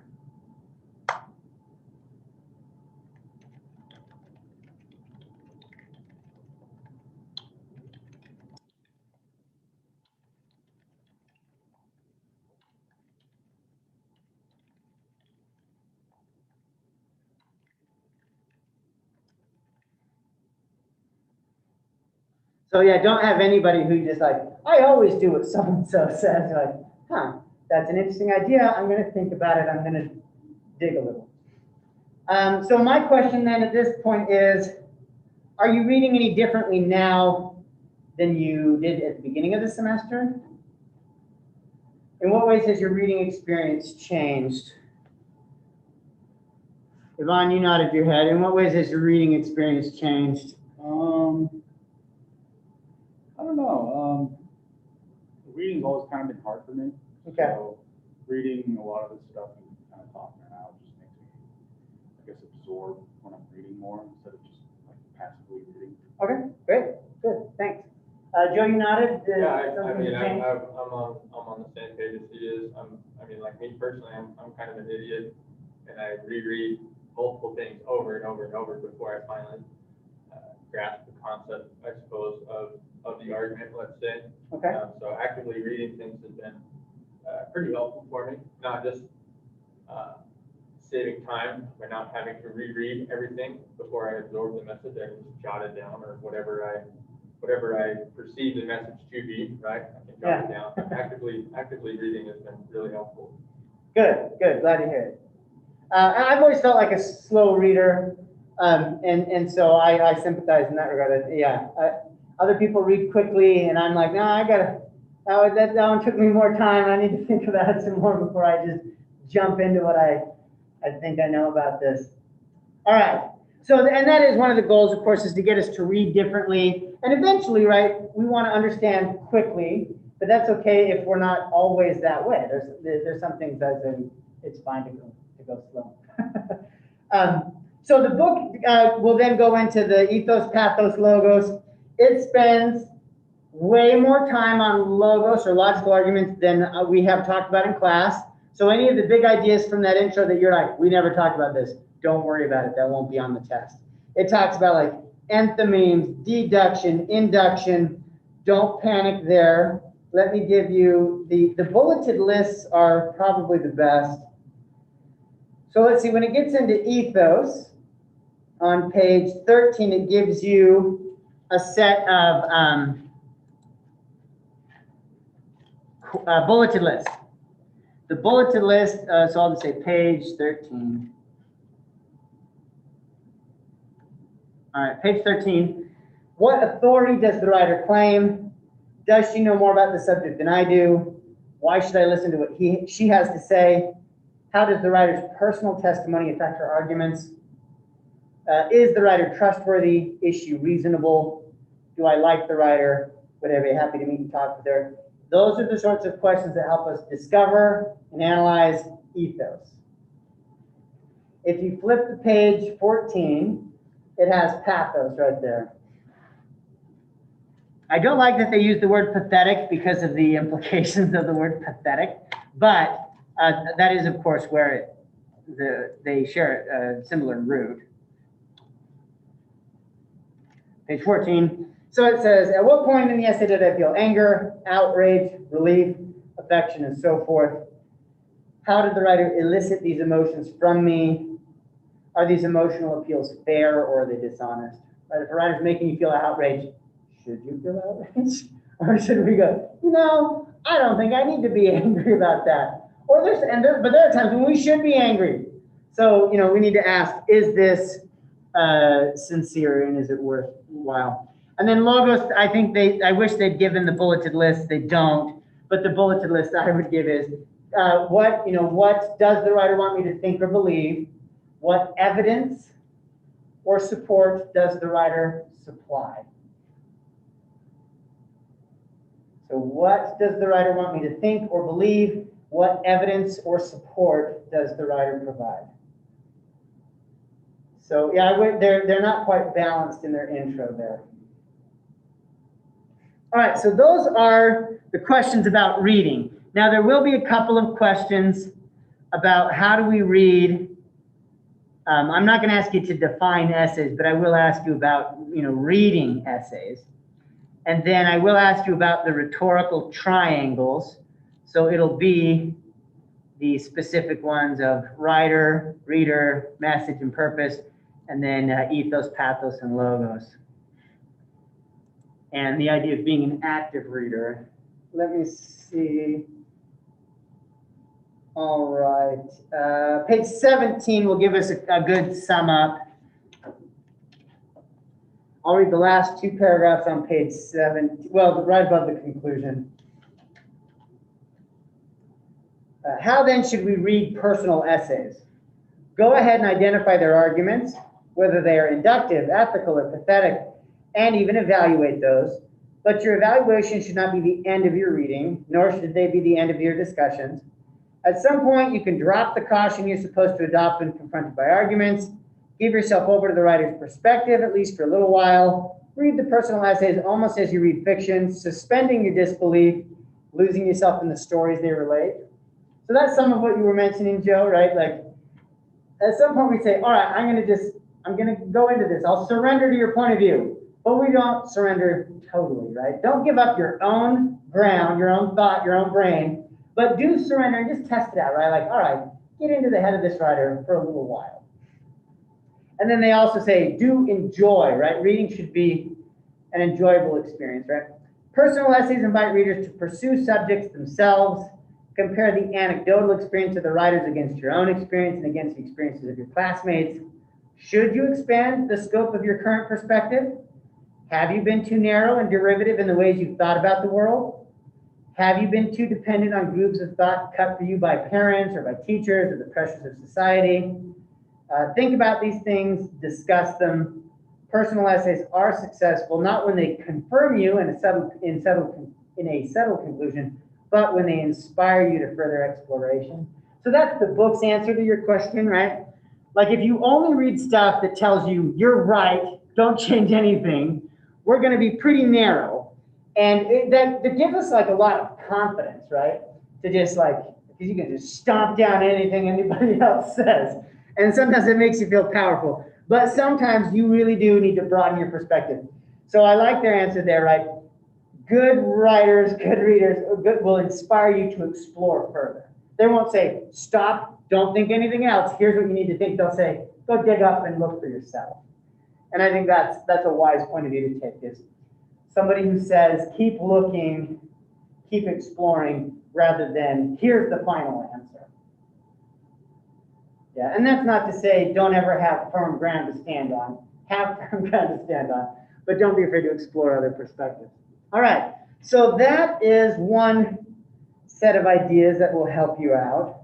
So yeah, don't have anybody who just like, I always do what so-and-so says. Like, that's an interesting idea. I'm going to think about it. I'm going to dig a little. So my question then at this point is, are you reading any differently now than you did at the beginning of the semester? In what ways has your reading experience changed? Yvonne, you nodded your head. In what ways has your reading experience changed? I don't know. Reading's always kind of been hard for me. Okay. So reading a lot of this stuff and kind of talking it out just makes me, I guess, absorb when I'm reading more instead of just like passively reading. Okay, great, good, thanks. Joe, you nodded. Yeah, I'm on the same page as he is. Like me personally, I'm kind of an idiot, and I reread multiple things over and over and over before I finally grasp the concept, I suppose, of the argument, let's say. Okay. So actively reading things has been pretty helpful for me, not just saving time by not having to reread everything before I absorb the message. I can just jot it down, or whatever I perceive the message to be, right? I can jot it down. But actively reading has been really helpful. Good, glad to hear it. I've always felt like a slow reader, and so I sympathize in that regard. Other people read quickly, and I'm like, no, that one took me more time. I need to think about it some more before I just jump into what I think I know about this. All right. So, and that is one of the goals, of course, is to get us to read differently. And eventually, right, we want to understand quickly, but that's okay if we're not always that way. There's some things that it's fine to go slow. So the book will then go into the ethos, pathos, logos. It spends way more time on logos or logical arguments than we have talked about in class. So any of the big ideas from that intro that you're like, we never talked about this, don't worry about it. That won't be on the test. It talks about like enthymemes, deduction, induction. Don't panic there. Let me give you the bulleted lists are probably the best. So let's see, when it gets into ethos, on page 13, it gives you a set of bulleted lists. The bulleted list, so I'll just say page 13. All right, page 13. What authority does the writer claim? Does she know more about the subject than I do? Why should I listen to what she has to say? How does the writer's personal testimony affect her arguments? Is the writer trustworthy? Is she reasonable? Do I like the writer? Would I be happy to meet and talk with her? Those are the sorts of questions that help us discover and analyze ethos. If you flip to page 14, it has pathos right there. I don't like that they use the word pathetic because of the implications of the word pathetic, but that is, of course, where they share a similar root. Page 14. So it says, at what point in the essay did I feel anger, outrage, relief, affection, and so forth? How did the writer elicit these emotions from me? Are these emotional appeals fair or are they dishonest? Right? If a writer's making you feel outrage, should you feel outrage? Or should we go, I don't think I need to be angry about that. Or but there are times when we should be angry. So, we need to ask, is this sincere and is it worthwhile? And then logos, I wish they'd given the bulleted list. They don't. But the bulleted list I would give is what does the writer want me to think or believe? What evidence or support does the writer supply? So what does the writer want me to think or believe? What evidence or support does the writer provide? So yeah, they're not quite balanced in their intro there. All right, so those are the questions about reading. Now there will be a couple of questions about how do we read. I'm not going to ask you to define essays, but I will ask you about reading essays. And then I will ask you about the rhetorical triangles. So it'll be the specific ones of writer, reader, message, and purpose, and then ethos, pathos, and logos. And the idea of being an active reader. Let me see. All right. Page 17 will give us a good sum up. I'll read the last two paragraphs on page 7, well, right above the conclusion. How then should we read personal essays? Go ahead and identify their arguments, whether they are inductive, ethical, or pathetic, and even evaluate those. But your evaluation should not be the end of your reading, nor should they be the end of your discussions. At some point, you can drop the caution you're supposed to adopt when confronted by arguments. Give yourself over to the writer's perspective, at least for a little while. Read the personal essays almost as you read fiction, suspending your disbelief, losing yourself in the stories they relate. So that's some of what you were mentioning, Joe, right? Like, at some point we say, all right, I'm going to go into this. I'll surrender to your point of view. But we don't surrender totally, right? Don't give up your own ground, your own thought, your own brain, but do surrender and just test it out, right? Like, all right, get into the head of this writer for a little while. And then they also say, do enjoy, right? Reading should be an enjoyable experience, right? Personal essays invite readers to pursue subjects themselves. Compare the anecdotal experience of the writers against your own experience and against the experiences of your classmates. Should you expand the scope of your current perspective? Have you been too narrow and derivative in the ways you've thought about the world? Have you been too dependent on groups of thought cut for you by parents or by teachers or the pressures of society? Think about these things, discuss them, personal essays are successful not when they confirm you in a settled conclusion, but when they inspire you to further exploration. So that's the book's answer to your question, right? Like if you only read stuff that tells you you're right, don't change anything, we're going to be pretty narrow. And that gives us like a lot of confidence, right? To just like, because you can just stomp down anything anybody else says. And sometimes it makes you feel powerful. But sometimes you really do need to broaden your perspective. So I like their answer there, right? Good writers, good readers will inspire you to explore further. They won't say, stop, don't think anything else. Here's what you need to think. They'll say, go dig up and look for yourself. And I think that's a wise point of view to take, is somebody who says, keep looking, keep exploring, rather than here's the final answer. Yeah, and that's not to say don't ever have firm ground to stand on. Have firm ground to stand on, but don't be afraid to explore other perspectives. All right, so that is one set of ideas that will help you out.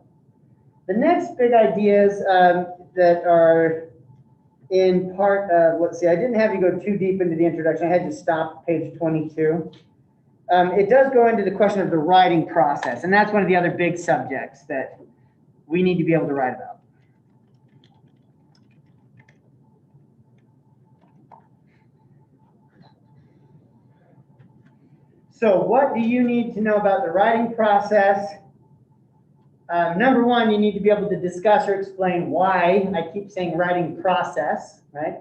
The next big ideas that are in part of, let's see, I didn't have you go too deep into the introduction. I had to stop page 22. It does go into the question of the writing process, and that's one of the other big subjects that we need to be able to write about. So what do you need to know about the writing process? Number one, you need to be able to discuss or explain why. I keep saying writing process, right?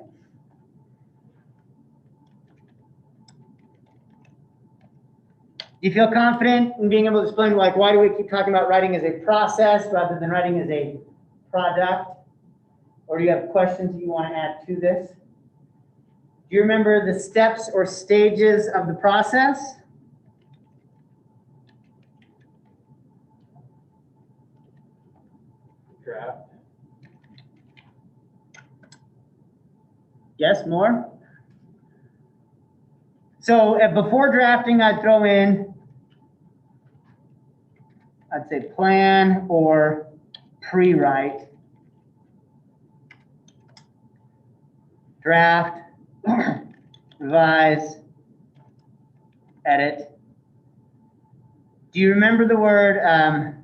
Do you feel confident in being able to explain, like, why do we keep talking about writing as a process rather than writing as a product? Or do you have questions that you want to add to this? Do you remember the steps or stages of the process? Draft. Yes, more? So before drafting, I'd throw in, I'd say plan or pre-write. Draft, revise, edit. Do you remember the word,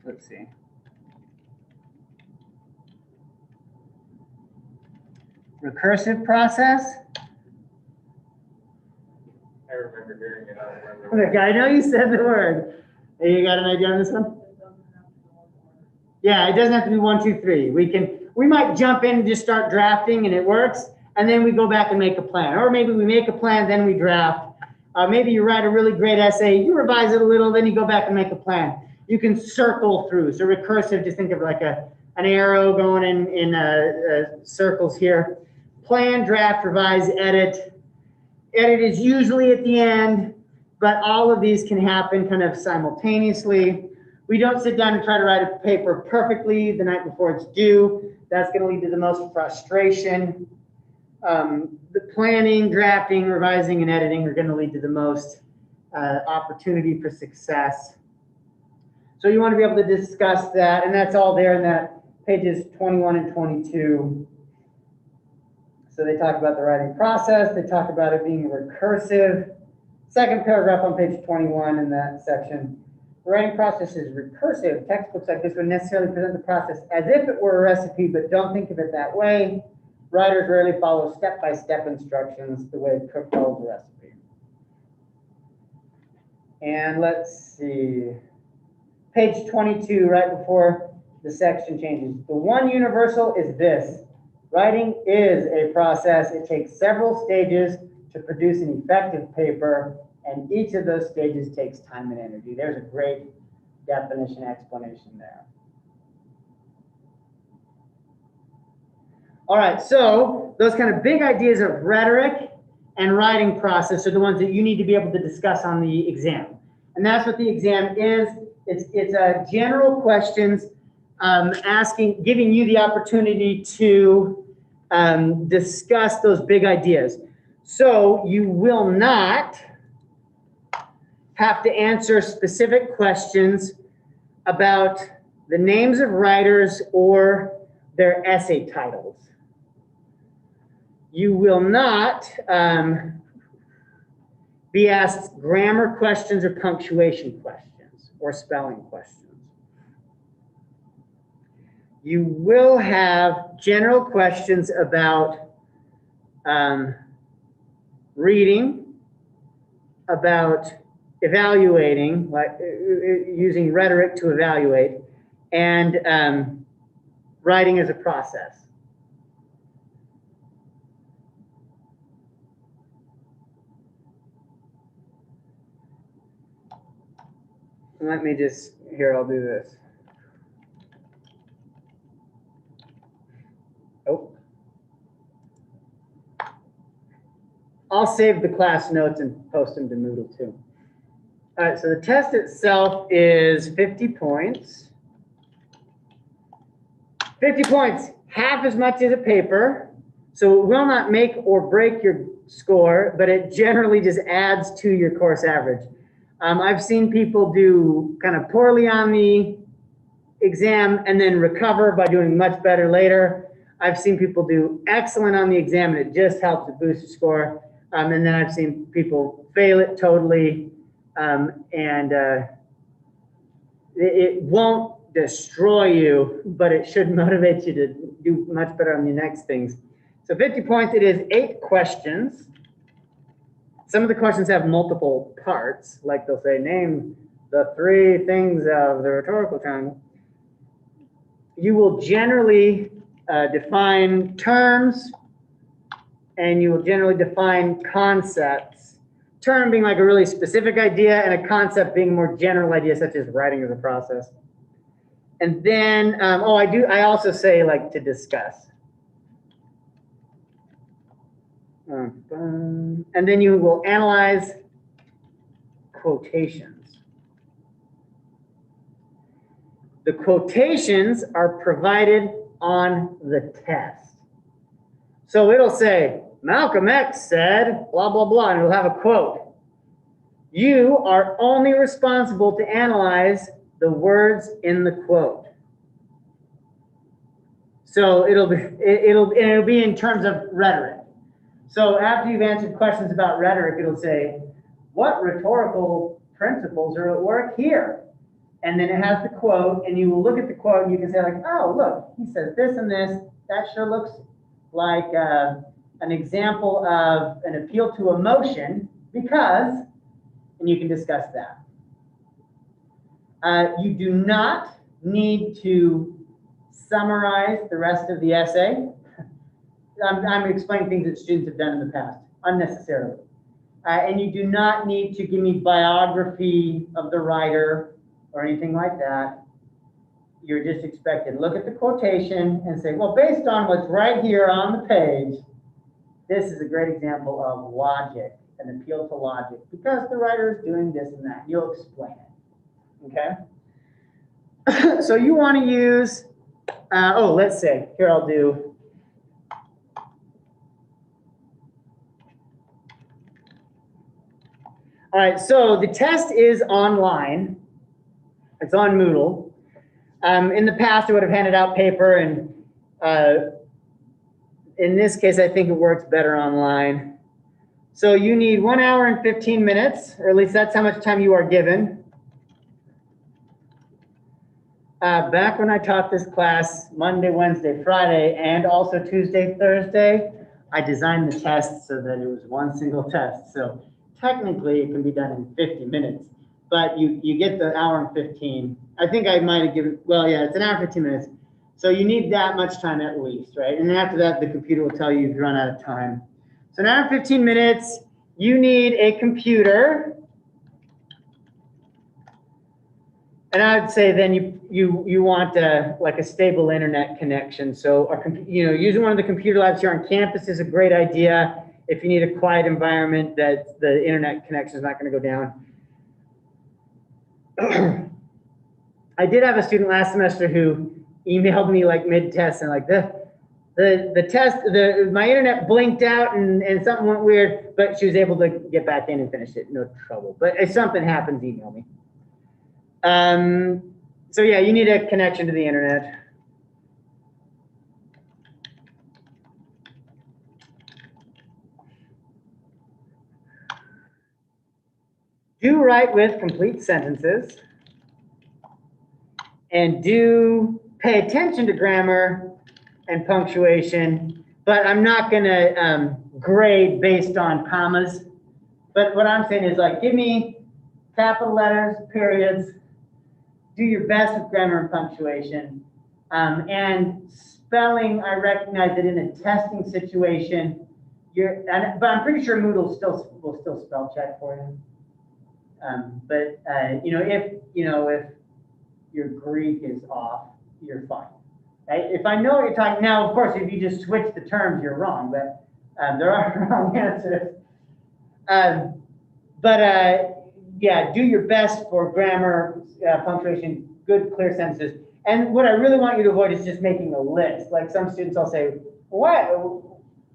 let's see. Recursive process? I remember hearing it. I don't remember. Look, I know you said the word. Hey, you got an idea on this one? Yeah, it doesn't have to be 1, 2, 3. We might jump in and just start drafting and it works, and then we go back and make a plan. Or maybe we make a plan, then we draft. Maybe you write a really great essay, you revise it a little, then you go back and make a plan. You can circle through. So recursive, just think of like an arrow going in circles here. Plan, draft, revise, edit. Edit is usually at the end, but all of these can happen kind of simultaneously. We don't sit down and try to write a paper perfectly the night before it's due. That's going to lead to the most frustration. The planning, drafting, revising, and editing are going to lead to the most opportunity for success. So you want to be able to discuss that, and that's all there in that pages 21 and 22. So they talk about the writing process. They talk about it being recursive. Second paragraph on page 21 in that section. The writing process is recursive. Textbooks like this would necessarily present the process as if it were a recipe, but don't think of it that way. Writers rarely follow step-by-step instructions the way a cook follows a recipe. And let's see. Page 22, right before the section changes. The one universal is this. Writing is a process. It takes several stages to produce an effective paper, and each of those stages takes time and energy. There's a great definition explanation there. All right, so those kind of big ideas of rhetoric and writing process are the ones that you need to be able to discuss on the exam. And that's what the exam is. It's general questions giving you the opportunity to discuss those big ideas. So you will not have to answer specific questions about the names of writers or their essay titles. You will not be asked grammar questions or punctuation questions or spelling questions. You will have general questions about reading, about evaluating, like using rhetoric to evaluate, and writing as a process. Let me just, here, I'll do this. Oh. I'll save the class notes and post them to Moodle too. All right, so the test itself is 50 points. 50 points, half as much as a paper. So it will not make or break your score, but it generally just adds to your course average. I've seen people do kind of poorly on the exam and then recover by doing much better later. I've seen people do excellent on the exam and it just helps to boost the score. And then I've seen people fail it totally, it won't destroy you, but it should motivate you to do much better on the next things. So 50 points, it is 8 questions. Some of the questions have multiple parts, like they'll say, name the 3 things of the rhetorical triangle. You will generally define terms, and you will generally define concepts. Term being like a really specific idea, and a concept being a more general idea, such as writing as a process. And then, I also say like to discuss. And then you will analyze quotations. The quotations are provided on the test. So it'll say, Malcolm X said, blah, blah, blah, and it'll have a quote. You are only responsible to analyze the words in the quote. So it'll be in terms of rhetoric. So after you've answered questions about rhetoric, it'll say, what rhetorical principles are at work here? And then it has the quote, and you will look at the quote and you can say like, oh, look, he says this and this. That sure looks like an example of an appeal to emotion because, and you can discuss that. You do not need to summarize the rest of the essay. I'm explaining things that students have done in the past, unnecessarily. And you do not need to give me biography of the writer or anything like that. You're just expected to look at the quotation and say, well, based on what's right here on the page, this is a great example of logic, an appeal to logic, because the writer is doing this and that. You'll explain it, okay? So you want to use, let's say, here I'll do, all right, so the test is online. It's on Moodle. In the past, I would have handed out paper, and in this case, I think it works better online. So you need 1 hour and 15 minutes, or at least that's how much time you are given. Back when I taught this class Monday, Wednesday, Friday, and also Tuesday, Thursday, I designed the test so that it was one single test. So technically, it can be done in 50 minutes, but you get the hour and 15. I think I might have given, well, yeah, it's an hour and 15 minutes. So you need that much time at least, right? And then after that, the computer will tell you you've run out of time. So an hour and 15 minutes, you need a computer. And I'd say then you want like a stable internet connection. So using one of the computer labs here on campus is a great idea. If you need a quiet environment that the internet connection is not going to go down. I did have a student last semester who emailed me like mid-test and like the test, my internet blinked out and something went weird, but she was able to get back in and finish it, no trouble. But if something happens, email me. So yeah, you need a connection to the internet. Do write with complete sentences. And do pay attention to grammar and punctuation, but I'm not gonna grade based on commas. But what I'm saying is like, give me capital letters, periods, do your best with grammar and punctuation. And spelling, I recognize that in a testing situation, but I'm pretty sure Moodle will still spell check for you. If your Greek is off, you're fine. Right? If I know what you're talking, now of course if you just switch the terms, you're wrong, but there are wrong answers. Yeah, do your best for grammar, punctuation, good, clear sentences. And what I really want you to avoid is just making a list. Like some students will say, what?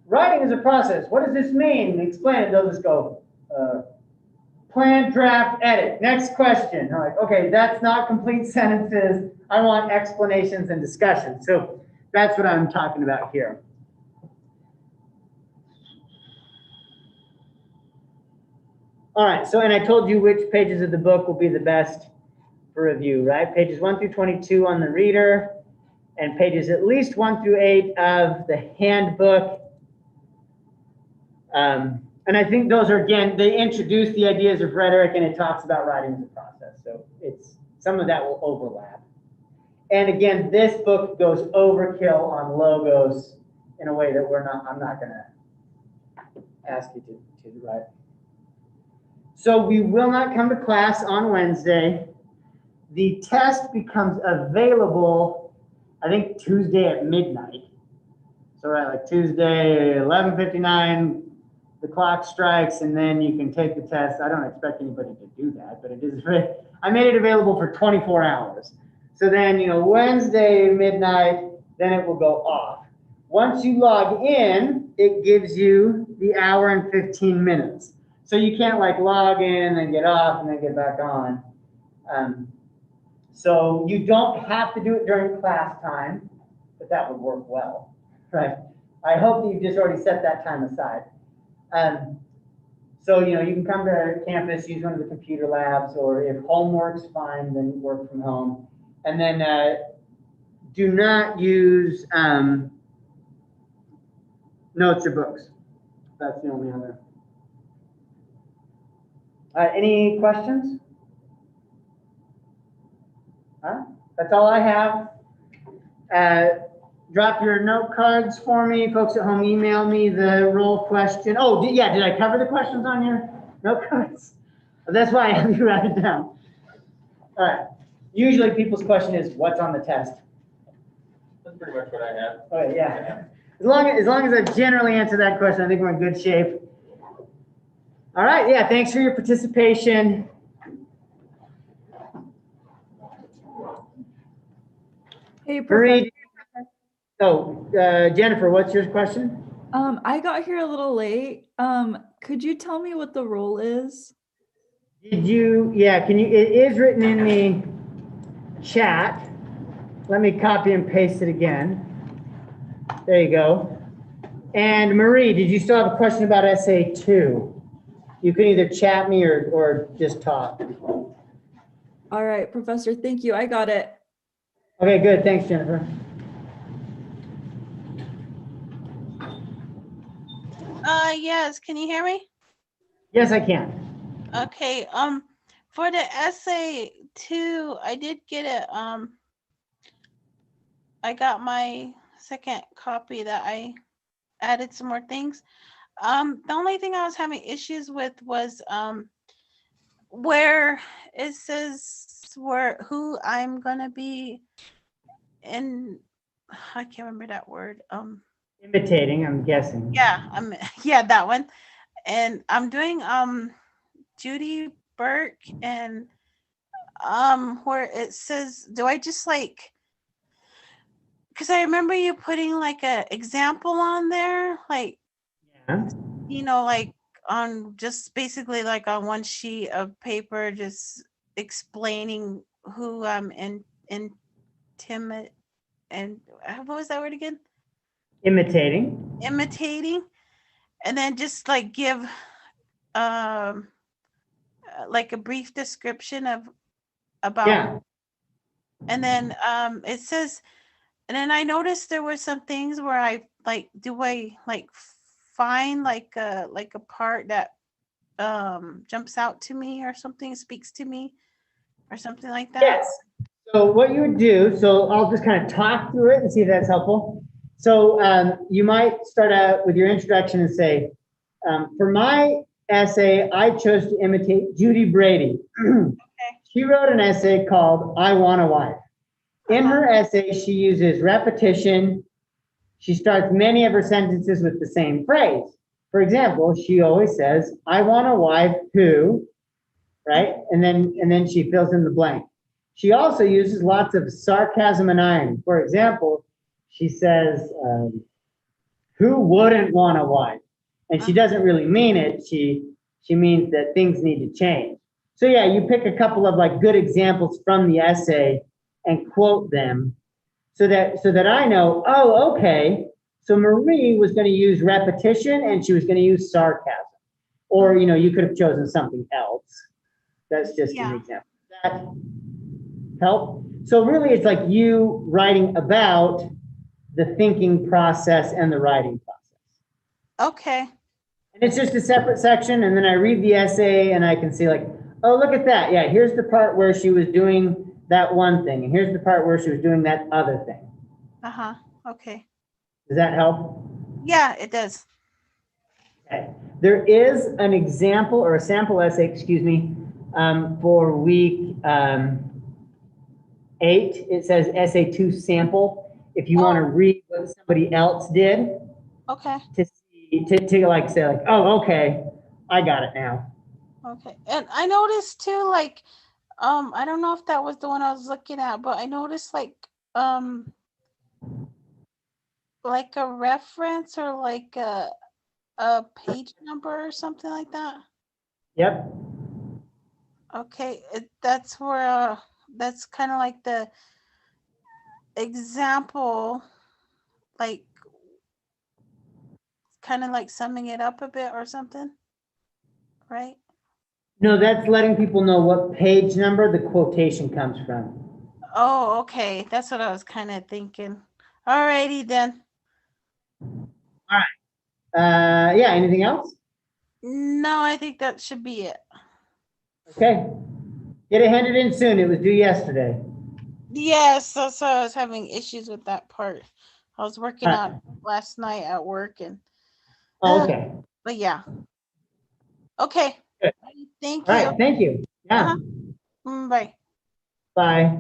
Writing is a process. What does this mean? Explain it. They'll just go, plan, draft, edit. Next question. I'm like, okay, that's not complete sentences. I want explanations and discussion. So that's what I'm talking about here. All right, so, and I told you which pages of the book will be the best for review, right? Pages 1 through 22 on the reader, and pages at least 1 through 8 of the handbook. And I think those are, again, they introduce the ideas of rhetoric, and it talks about writing as a process. So some of that will overlap. And again, this book goes overkill on logos in a way that I'm not gonna ask you to write. So we will not come to class on Wednesday. The test becomes available, I think, Tuesday at midnight. So right, like Tuesday, 11:59, the clock strikes, and then you can take the test. I don't expect anybody to do that, but I made it available for 24 hours. So then, Wednesday midnight, then it will go off. Once you log in, it gives you the hour and 15 minutes. So you can't like log in and then get off and then get back on. So you don't have to do it during class time, but that would work well, right? I hope that you've just already set that time aside. So, you can come to campus, use one of the computer labs, or if homework's fine, then work from home. And then do not use notes or books. That's the only other. Any questions? That's all I have. Drop your note cards for me. Folks at home, email me the roll question. Oh, did I cover the questions on your note cards? That's why I have you write it down. All right. Usually people's question is, what's on the test? That's pretty much what I have. Oh, yeah. As long as I generally answer that question, I think we're in good shape. All right, yeah, thanks for your participation. Hey, Marie, Jennifer, what's your question? I got here a little late. Could you tell me what the role is? It is written in the chat. Let me copy and paste it again. There you go. And Marie, did you still have a question about essay 2? You can either chat me or just talk. All right, Professor, thank you. I got it. Okay, good. Thanks, Jennifer. Yes, can you hear me? Yes, I can. Okay, for the essay 2, I did get it, I got my second copy that I added some more things. The only thing I was having issues with was, where it says who I'm gonna be in, I can't remember that word, Imitating, I'm guessing. yeah, yeah, that one. And I'm doing Judy Burke, and where it says, do I just because I remember you putting like a example on there, like, Yeah. like on just basically like on one sheet of paper, just explaining who I'm intimate, and what was that word again? Imitating. Imitating. And then just like give like a brief description of Yeah. about, and then it says, and then I noticed there were some things where I like, do I like find like a part that jumps out to me or something, speaks to me or something like that? Yes. So what you would do, so I'll just kind of talk through it and see if that's helpful. So you might start out with your introduction and say, for my essay, I chose to imitate Judy Brady. She wrote an essay called I Want a Wife. In her essay, she uses repetition. She starts many of her sentences with the same phrase. For example, she always says, I want a wife who, right? And then she fills in the blank. She also uses lots of sarcasm and irony. For example, she says, who wouldn't want a wife? And she doesn't really mean it. She means that things need to change. So yeah, you pick a couple of like good examples from the essay and quote them so that I know, oh, okay, so Marie was going to use repetition and she was going to use sarcasm. Or, you know, you could have chosen something else. That's just an example. That help? So really it's like you writing about the thinking process and the writing process. Okay. And it's just a separate section, and then I read the essay and I can see like, oh, look at that. Yeah, here's the part where she was doing that one thing, and here's the part where she was doing that other thing. Uh-huh. Okay. Does that help? Yeah, it does. Okay. There is an example or a sample essay, excuse me, for week 8. It says essay 2 sample. If you want to read what somebody else did. Okay. To see, to like say like, oh, okay, I got it now. Okay. And I noticed too, like, I don't know if that was the one I was looking at, but I noticed like a reference or like a page number or something like that. Yep. Okay, that's where that's kind of like the example, like kind of like summing it up a bit or something, right? No, that's letting people know what page number the quotation comes from. Oh, okay. That's what I was kind of thinking. Alrighty then. All right. Yeah, anything else? No, I think that should be it. Okay. Get it handed in soon. It was due yesterday. Yes, so I was having issues with that part. I was working on it last night at work and Okay. but yeah. Okay. Good. Thank All you. right, thank you. Yeah. Bye. Bye.